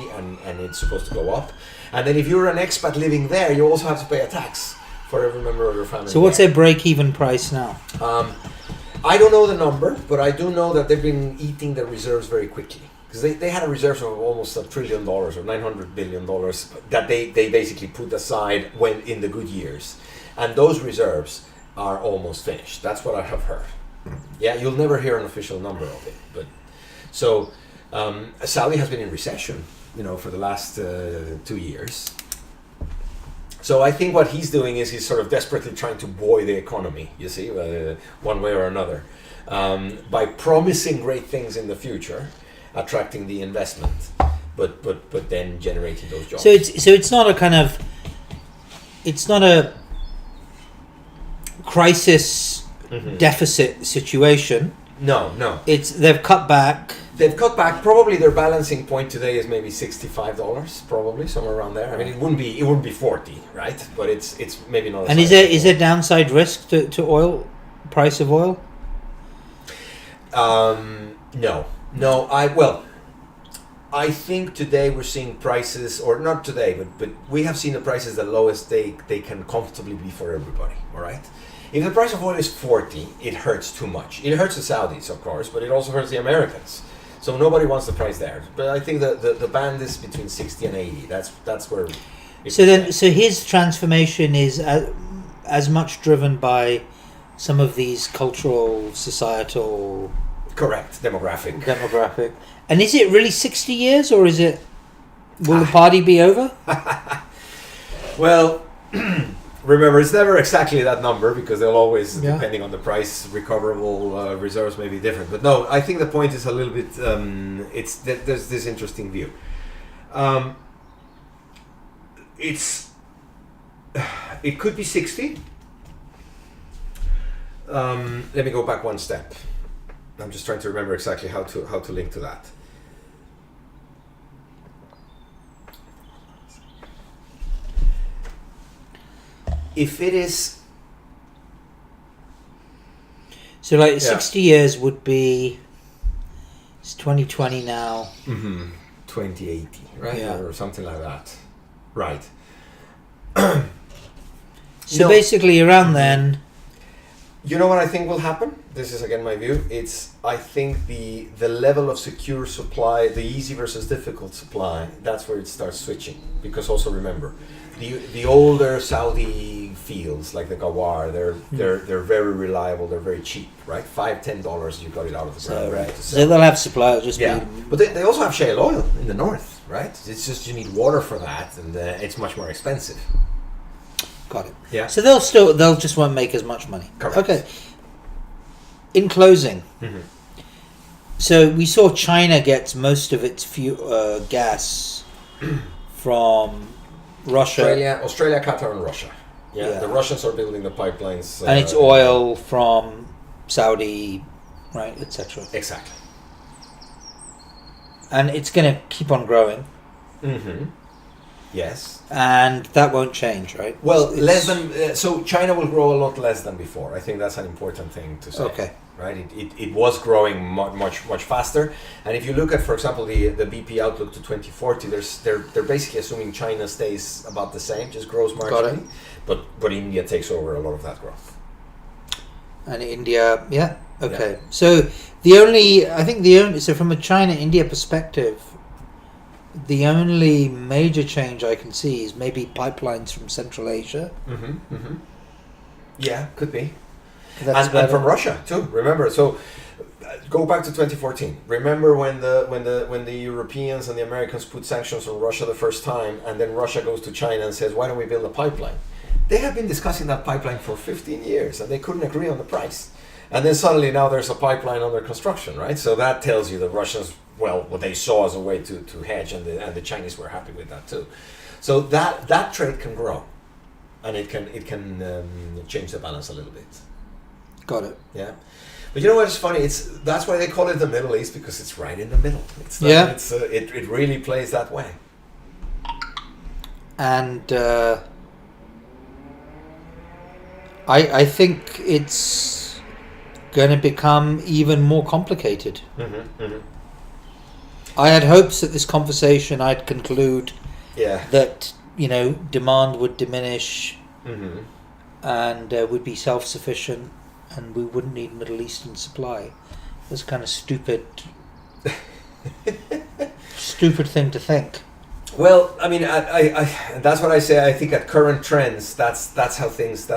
and it's supposed to go up. And then if you're an expat living there, you also have to pay a tax for every member of your family. So what's there. their break-even price now? I don't know the number, but I do know that they've been eating their reserves very quickly. Because they had a reserve of almost $1 trillion or $900 billion that they basically put aside when in the good years. And those reserves are almost finished. That's what I have heard. Yeah, you'll never hear an official number of it. But so Saudi has been in recession, for the last 2 years. So I think what he's doing is he's sort of desperately trying to buoy the economy, you see, one way or another, by promising great things in the future, attracting the investment, but then generating those jobs. So it's not a kind of, it's not a crisis deficit situation. No. They've cut back. They've cut back. Probably their balancing point today is maybe $65, probably somewhere around there. I mean, it wouldn't be 40, right? But it's maybe not. And is there downside risk to oil, price of oil? No. I think today we're seeing prices, or not today, but we have seen the prices the lowest they can comfortably be for everybody. All right. If the price of oil is 40, it hurts too much. It hurts the Saudis, of course, but it also hurts the Americans. So nobody wants the price there. But I think the band is between 60 and 80. That's where. So his transformation is as much driven by some of these cultural, societal. Correct, demographic. And is it really 60 years, or is it? Will the party be over? Well. Remember, it's never exactly that number because they'll always, depending on the price, recoverable reserves may be different. But no, I think the point is a little bit. There's this interesting view. It could be 60. Let me go back one step. I'm just trying to remember exactly how to link to that. If it is... So 60 years would be... It's 2020 now. 2080, right? Yeah. Or something like that. Right. So basically around then... You know what I think will happen? This is again my view. I think the level of secure supply, the easy versus difficult supply, that's where it starts switching. Because also remember, the older Saudi fields like the Ghawar, they're very reliable. They're very cheap, right? $5-10 you got it out of the ground. Right. So they'll have supply. It'll just be. But they also have shale oil in the north, right? It's just you need water for that, and it's much more expensive. Got it. Yeah. So they'll just won't make as much money. Correct. Okay. In closing, so we saw China gets most of its gas from Russia, Australia, Qatar, and Russia. Yeah. The Russians are building the pipelines, and it's oil from Saudi, right, etc. Exactly. And it's going to keep on growing. Yes. And that won't change, right? Well, less than so China will grow a lot less than before. I think that's an important thing to say. Okay. right? It was growing much faster. And if you look at, for example, the BP outlook to 2040, they're basically assuming China stays about the same, just grows marginally, but India takes over a lot of that growth. And India, okay. So so from a China-India perspective, the only major change I can see is maybe pipelines from Central Asia. Yeah, could be. And from Russia too. Remember, so go back to 2014. Remember when the Europeans and the Americans put sanctions on Russia the first time, and then Russia goes to China and says, "Why don't we build a pipeline?" They have been discussing that pipeline for 15 years, and they couldn't agree on the price. And then suddenly now there's a pipeline under construction, right? So that tells you the Russians, well, what they saw as a way to hedge, and the Chinese were happy with that too. So that trade can grow, and it can change the balance a little bit. Got it. Yeah, but you know what's funny? That's why they call it the Middle East, because it's right in the middle. It really plays that way. And I think it's going to become even more complicated. I had hopes that this conversation I'd conclude that demand would diminish and would be self-sufficient, and we wouldn't need Middle Eastern supply. That's kind of stupid thing to think. Well, I mean, I that's what I say. I think at current trends, that's how things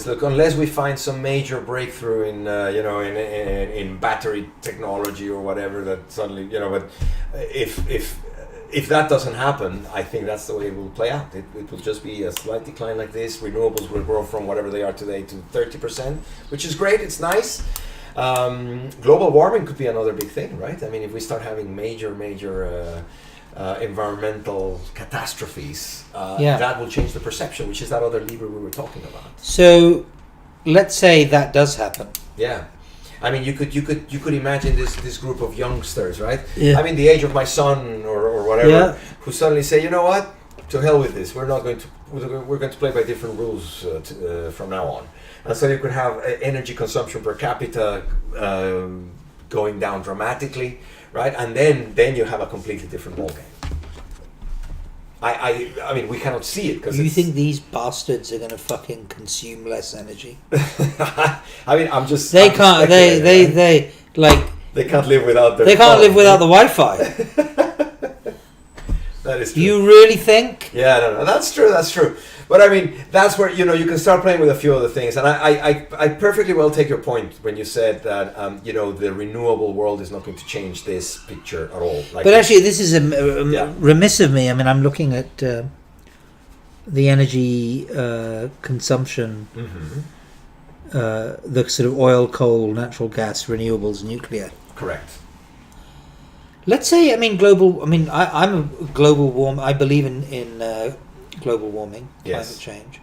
look. Unless we find some major breakthrough in in battery technology or whatever, that suddenly but if that doesn't happen, I think that's the way it will play out. It will just be a slight decline like this. Renewables will grow from whatever they are today to 30%, which is great. It's nice. Global warming could be another big thing, right? I mean, if we start having major environmental catastrophes, that will change the perception, which is that other lever we were talking about. So, let's say that does happen. Yeah, I mean, you could imagine this group of youngsters, right? Yeah. I mean, the age of my son or whatever, who suddenly say, you know what, to hell with this. We're going to play by different rules from now on. And so you could have energy consumption per capita going down dramatically. Right, and then you have a completely different ballgame. I mean, we cannot see it because. You think these bastards are going to fucking consume less energy? I mean, I'm just. They can't. They can't live without their. They can't live without the Wi-Fi. That is true. You really think? Yeah, no, that's true. But I mean, that's where you can start playing with a few other things, and I perfectly well take your point when you said that the renewable world is not going to change this picture at all. But actually, this is remiss of me. I mean, I'm looking at the energy consumption, the sort of oil, coal, natural gas, renewables, nuclear. Correct. Let's say, global. I'm a global warm. I believe in global warming, climate change.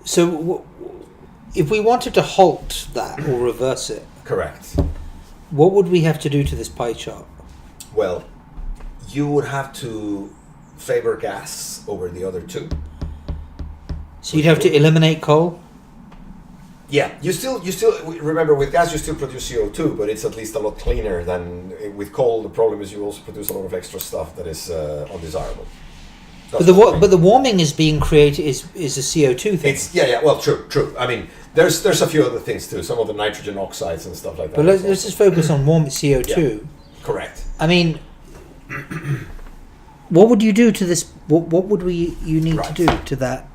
So, if we wanted to halt that or reverse it, correct. What would we have to do to this pie chart? Well, you would have to favor gas over the other two. So you'd have to eliminate coal. Yeah, you still remember with gas you still produce CO2, but it's at least a lot cleaner than with coal. The problem is you also produce a lot of extra stuff that is undesirable. But the warming is being created is a CO2 thing. It's well, true. I mean, there's a few other things too. Some of the nitrogen oxides and stuff like that. But let's just focus on warm CO2. Yeah, correct. I mean, what would you do to this? What would you need to do to that?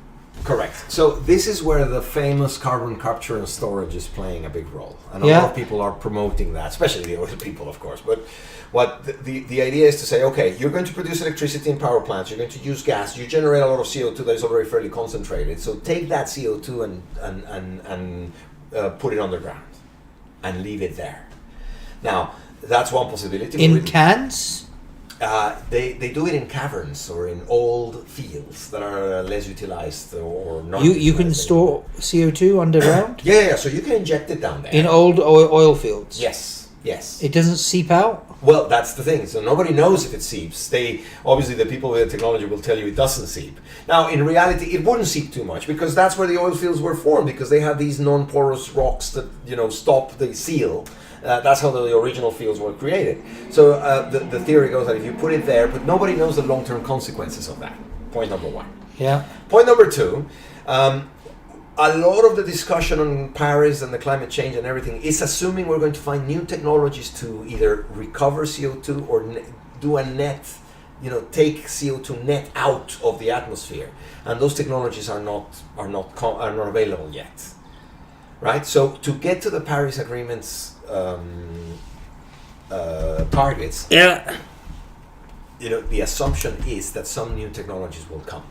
Correct. So this is where the famous carbon capture and storage is playing a big role, and a lot of people are promoting that, especially the older people, of course. But what the idea is to say, okay, you're going to produce electricity in power plants, you're going to use gas, you generate a lot of CO2 that is already fairly concentrated. So take that CO2 and put it underground and leave it there. Now that's one possibility. In cans. They do it in caverns or in old fields that are less utilized or not. You can store CO2 underground? Yeah, so you can inject it down there. In old oil fields? Yes. Yes. It doesn't seep out? Well, that's the thing. So nobody knows if it seeps. Obviously the people with the technology will tell you it doesn't seep. Now, in reality, it wouldn't seep too much because that's where the oil fields were formed, because they had these non-porous rocks that stop the seal. That's how the original fields were created. So the theory goes that if you put it there, but nobody knows the long-term consequences of that. Point number one. Yeah. Point number two. A lot of the discussion on Paris and the climate change and everything is assuming we're going to find new technologies to either recover CO2 or do a net, take CO2 net out of the atmosphere, and those technologies are not available yet, right? So to get to the Paris Agreement's targets, the assumption is that some new technologies will come.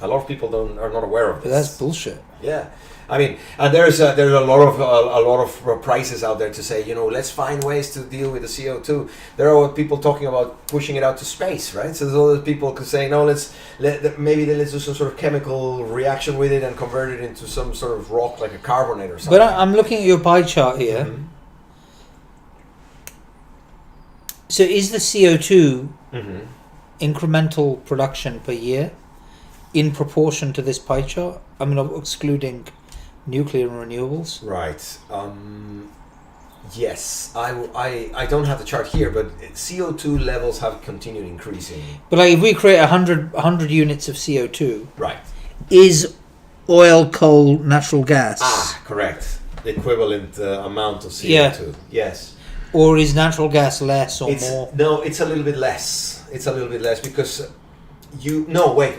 A lot of people are not aware of this. But that's bullshit. Yeah, I mean, and there's a lot of prices out there to say, let's find ways to deal with the CO2. There are people talking about pushing it out to space, right? So there's other people could say, no, let's do some sort of chemical reaction with it and convert it into some sort of rock, like a carbonate or something. But I'm looking at your pie chart here. Mm-hmm. So is the CO2 incremental production per year in proportion to this pie chart? I mean, excluding nuclear and renewables. Right. Yes. I don't have the chart here, but CO2 levels have continued increasing. But like, if we create 100 units of CO2, right, is oil, coal, natural gas? Correct. The equivalent amount of CO2. Yeah. Yes. Or is natural gas less or more? No, it's a little bit less. It's a little bit less because wait.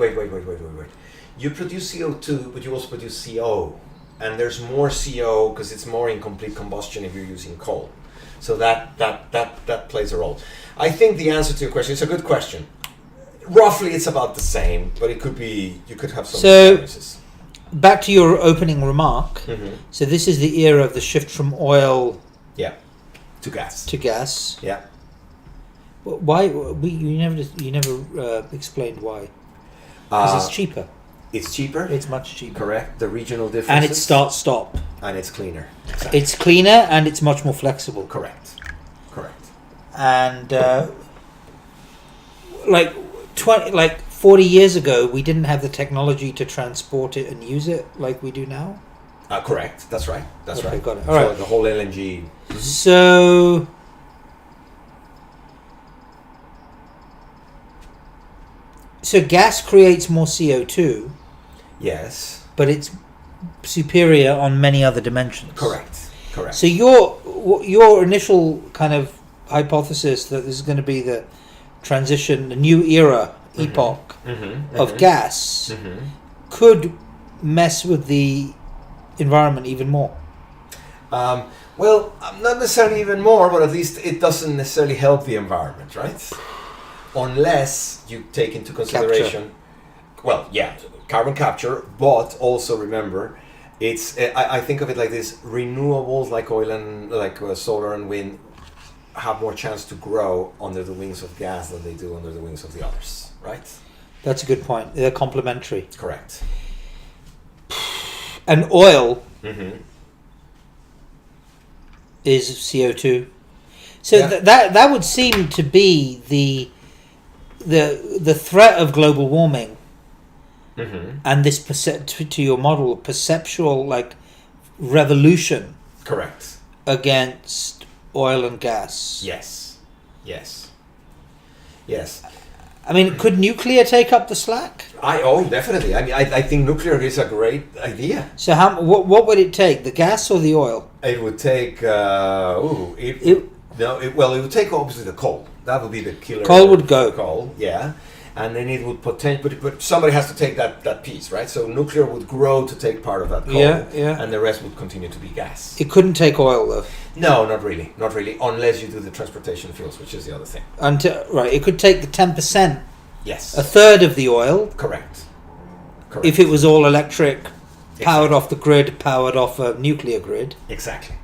You produce CO2, but you also produce CO, and there's more CO because it's more incomplete combustion if you're using coal. So that plays a role. I think the answer to your question is a good question. Roughly, it's about the same, but it could be you could have some differences. Back to your opening remark. So this is the era of the shift from oil, to gas. Yeah. Why? You never explained why. Because it's cheaper. It's cheaper. It's much cheaper. Correct. The regional differences. And it's start-stop. And it's cleaner. Exactly. It's cleaner and it's much more flexible. Correct. And 40 years ago, we didn't have the technology to transport it and use it like we do now. Correct. That's right. Right. Got it. All right. The whole LNG. So gas creates more CO2. Yes. But it's superior on many other dimensions. Correct. So your initial kind of hypothesis that this is going to be the transition, the new era, epoch of gas could mess with the environment even more. Well, not necessarily even more, but at least it doesn't necessarily help the environment, right? Unless you take into consideration, carbon capture, but also remember, I think of it like this: renewables like oil and solar and wind have more chance to grow under the wings of gas than they do under the wings of the others, right? That's a good point. They're complementary. Correct. And oil is CO2. So that would seem to be the threat of global warming, and this to your model, perceptual revolution. Correct. Against oil and gas. Yes. I mean, could nuclear take up the slack? Definitely. I mean, I think nuclear is a great idea. So what would it take? The gas or the oil? It would take. It would take obviously the coal. That would be the killer. Coal would go. Coal, yeah, and then it would potentially. But somebody has to take that piece, right? So nuclear would grow to take part of that coal. Yeah. And the rest would continue to be gas. It couldn't take oil though. No, not really, unless you do the transportation fuels, which is the other thing. It could take the 10%. Yes. A third of the oil. Correct. If it was all electric, powered off the grid, powered off a nuclear grid. Exactly.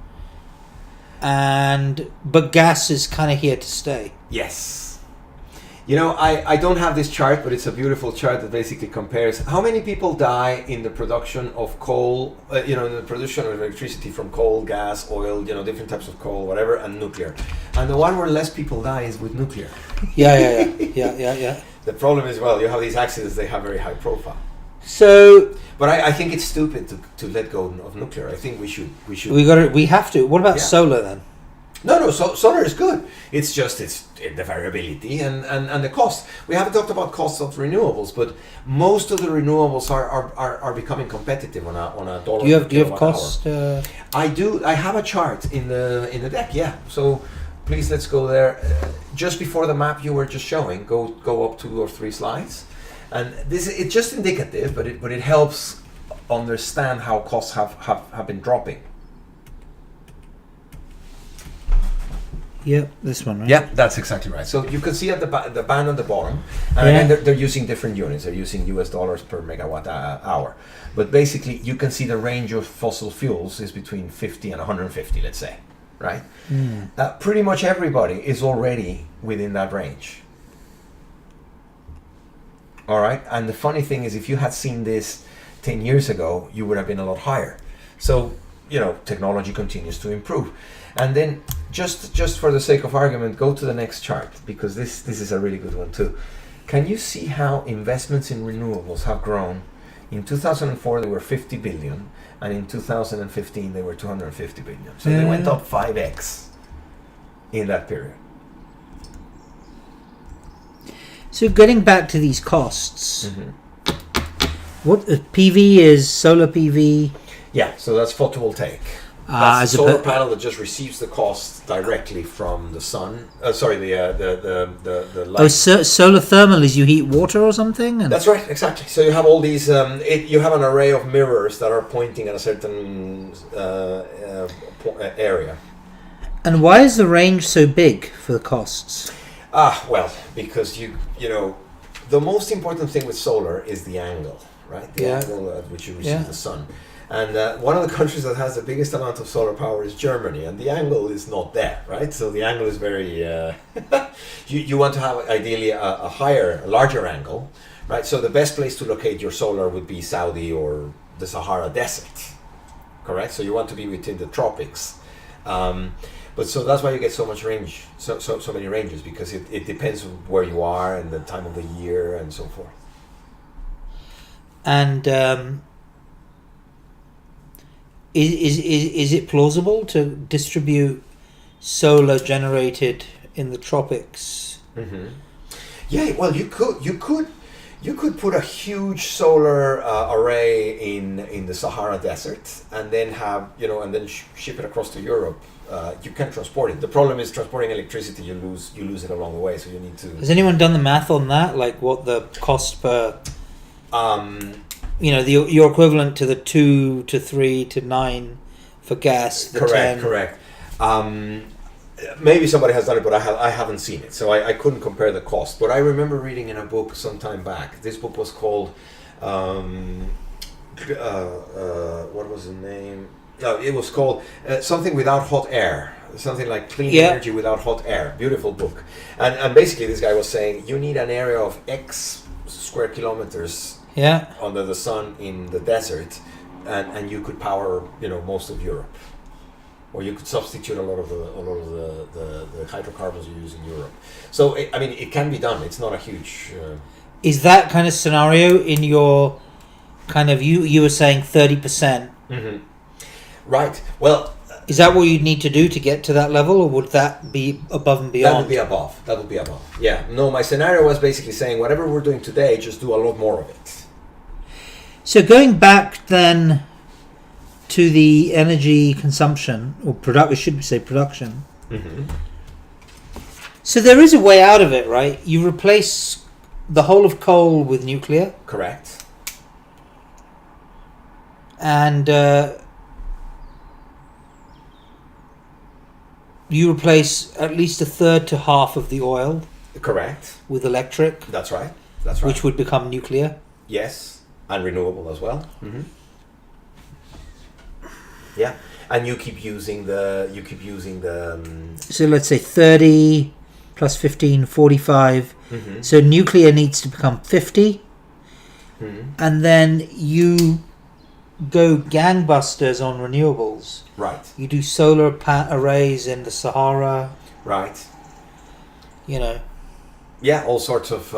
But gas is kind of here to stay. Yes. I don't have this chart, but it's a beautiful chart that basically compares how many people die in the production of coal, in the production of electricity from coal, gas, oil, different types of coal, whatever, and nuclear. And the one where less people die is with nuclear. Yeah. The problem is, you have these accidents, they have very high profile. So, but I think it's stupid to let go of nuclear. I think we should. We have to. What about solar then? No. Solar is good. It's just the variability and the cost. We haven't talked about costs of renewables, but most of the renewables are becoming competitive on a dollar. Do you have cost? I do. I have a chart in the deck. Yeah. So please let's go there. Just before the map you were just showing, go up 2 or 3 slides, and it's just indicative, but it helps understand how costs have been dropping. Yeah, this one, right? Yeah, that's exactly right. So you can see at the band on the bottom, and again, they're using different units. They're using US dollars per megawatt hour. But basically, you can see the range of fossil fuels is between 50 and 150, let's say, right? Pretty much everybody is already within that range. All right? And the funny thing is, if you had seen this 10 years ago, you would have been a lot higher. So, technology continues to improve. And then, just for the sake of argument, go to the next chart, because this is a really good one too. Can you see how investments in renewables have grown? In 2004 they were 50 billion, and in 2015 they were 250 billion. So they went up 5x in that period. So getting back to these costs, what PV is solar PV? Yeah, so that's photovoltaic. That's a solar panel that just receives the cost directly from the sun. The light. Oh, solar thermal is you heat water or something? That's right, exactly. So you have all these. You have an array of mirrors that are pointing at a certain area. And why is the range so big for the costs? Because the most important thing with solar is the angle, right? The angle at which you receive the sun. And one of the countries that has the biggest amount of solar power is Germany, and the angle is not there, right? So the angle is very... you want to have, ideally, a larger angle, right? So the best place to locate your solar would be Saudi or the Sahara Desert, correct? So you want to be within the tropics. But so that's why you get so much range, so many ranges, because it depends on where you are and the time of the year and so forth. And... Is it plausible to distribute solar generated in the tropics? Mm-hmm. Yeah, well, you could put a huge solar array in the Sahara Desert, and then have ship it across to Europe. You can transport it. The problem is transporting electricity. You lose it along the way. So you need to. Has anyone done the math on that? Like what the cost per? Your equivalent to the 2 to 3 to 9 for gas. The correct. Maybe somebody has done it, but I haven't seen it, so I couldn't compare the cost. But I remember reading in a book some time back. This book was called, what was the name? No, it was called something without hot air. Something like clean energy without hot air. Beautiful book. And basically this guy was saying you need an area of X square kilometers under the sun in the desert, and you could power most of Europe, or you could substitute a lot of the hydrocarbons you use in Europe. So it can be done. It's not a huge. Is that kind of scenario in your kind of you were saying 30%? Mm-hmm. Right. Well. Is that what you'd need to do to get to that level, or would that be above and beyond? That would be above. Yeah. No, my scenario was basically saying whatever we're doing today, just do a lot more of it. So going back then to the energy consumption, or production. Mm-hmm. So there is a way out of it, right? You replace the whole of coal with nuclear. Correct. And you replace at least a third to half of the oil. Correct. With electric. That's right. Which would become nuclear. Yes. And renewable as well. Mm-hmm. Yeah, and you keep using the. So let's say 30 plus 15, 45. So nuclear needs to become 50. And then you go gangbusters on renewables. Right. You do solar arrays in the Sahara. Right. You know. Yeah, all sorts of...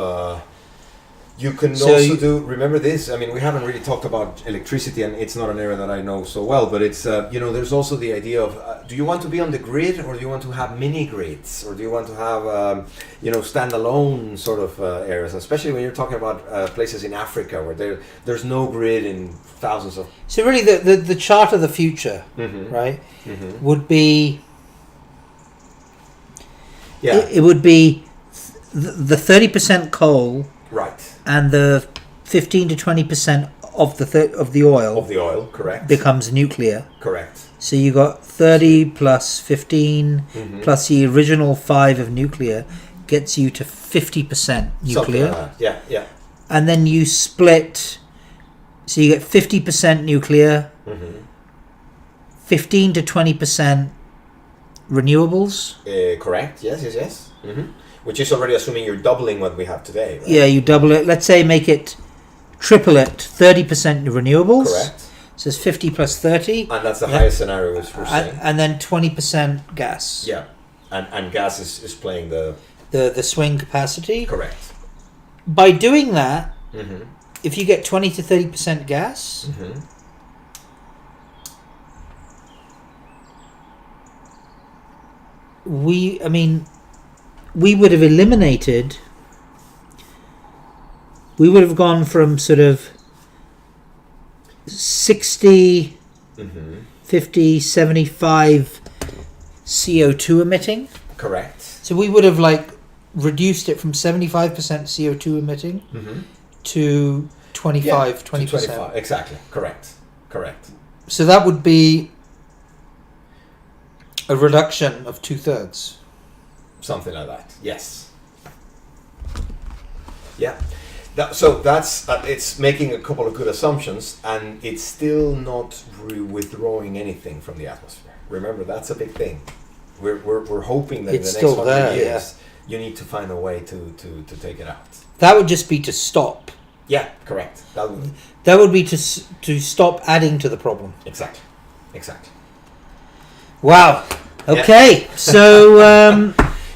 you can So also do... Remember this? I mean, we haven't really talked about electricity, and it's not an area that I know so well, but it's, there's also the idea of, do you want to be on the grid, or do you want to have mini-grids? Or do you want to have, standalone sort of areas? Especially when you're talking about places in Africa where there's no grid in thousands of... So really the chart of the future, right, would be... Yeah. It would be the 30% coal... Right. And the 15 to 20% of the oil of the oil, correct, becomes nuclear. Correct. So you got 30 plus 15 plus the original 5 of nuclear gets you to 50% nuclear. Like that. Yeah. And then you split. So you get 50% nuclear, 15 to 20% renewables. Correct. Yes. Which is already assuming you're doubling what we have today, right? Yeah, you double it. Let's say triple it, 30% renewables. Correct. So it's 50 plus 30. And that's the highest scenario, which we're saying. And then 20% gas. Yeah. And gas is playing the swing capacity. Correct. By doing that, if you get 20 to 30% gas, we would have eliminated, we would have gone from sort of 60, 50, 75 CO2 emitting. Correct. So we would have reduced it from 75% CO2 emitting to 20%. 25. Exactly. Correct. So that would be a reduction of 2/3. Something like that. Yes. Yeah. That's it's making a couple of good assumptions, and it's still not withdrawing anything from the atmosphere. Remember, that's a big thing. We're hoping that It's in the next still 100 there, years, you need to find a way to take it out. That would just be to stop. Yeah, correct. That would be to stop adding to the problem. Exactly. Wow. Okay. Yeah. So.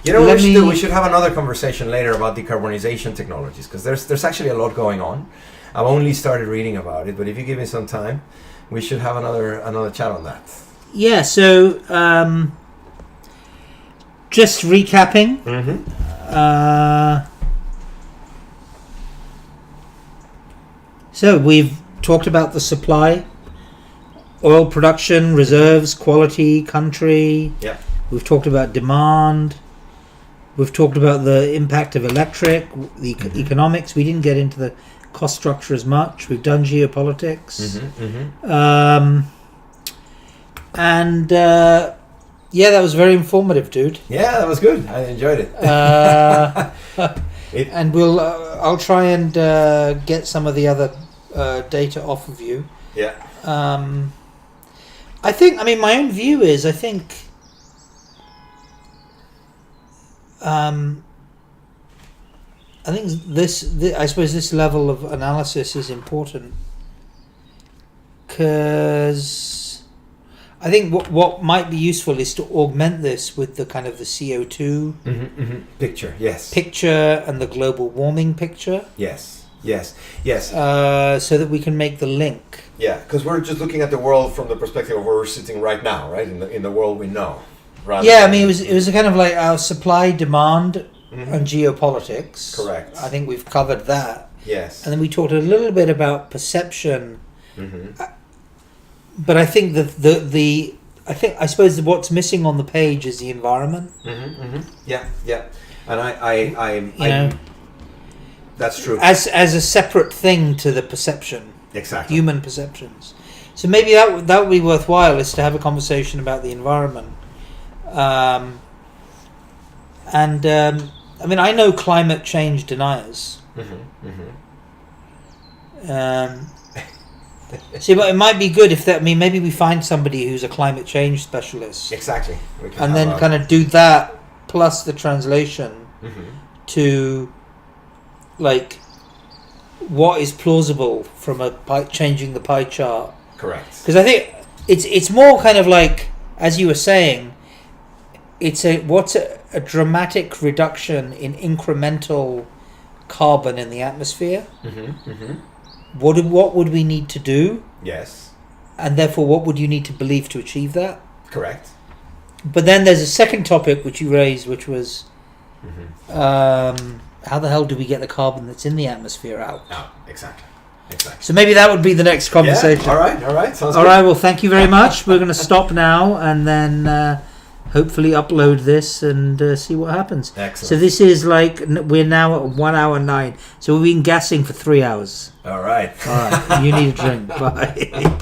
We should have another conversation later about decarbonization technologies, because there's actually a lot going on. I've only started reading about it, but if you give me some time, we should have another chat on that. Yeah. So just recapping. So we've talked about the supply, oil production, reserves, quality, country. Yeah. We've talked about demand. We've talked about the impact of electric, the economics. We didn't get into the cost structure as much. We've done geopolitics. That was very informative, dude. Yeah, that was good. I enjoyed it. And I'll try and get some of the other data off of you. Yeah. My own view is, I think I suppose this level of analysis is important, because I think what might be useful is to augment this with the kind of the CO2 picture, yes, picture, and the global warming picture, yes, so that we can make the link. Yeah, because we're just looking at the world from the perspective of where we're sitting right now, right, in the world we know. It was a kind of like our supply, demand, and geopolitics. Correct. I think we've covered that. Yes. And then we talked a little bit about perception. But I think I suppose what's missing on the page is the environment. Yeah. And I that's true. As a separate thing to the perception. Exactly. Human perceptions. So maybe that would be worthwhile, is to have a conversation about the environment. I know climate change deniers. See, but it might be good if maybe we find somebody who's a climate change specialist. Exactly. And then kind of do that plus the translation to like what is plausible from changing the pie chart. Correct. Because I think it's more kind of like, as you were saying, it's a dramatic reduction in incremental carbon in the atmosphere. What would we need to do? Yes. And therefore, what would you need to believe to achieve that? Correct. But then there's a second topic which you raised, which was how the hell do we get the carbon that's in the atmosphere out? Oh, exactly. So maybe that would be the next conversation. Yeah, all right. Sounds all good. right, well, thank you very much. We're going to stop now and then hopefully upload this and see what happens. Excellent. So this is like, we're now at 1 hour 9. So we've been gassing for 3 hours. All right. All right, you need a drink. Bye.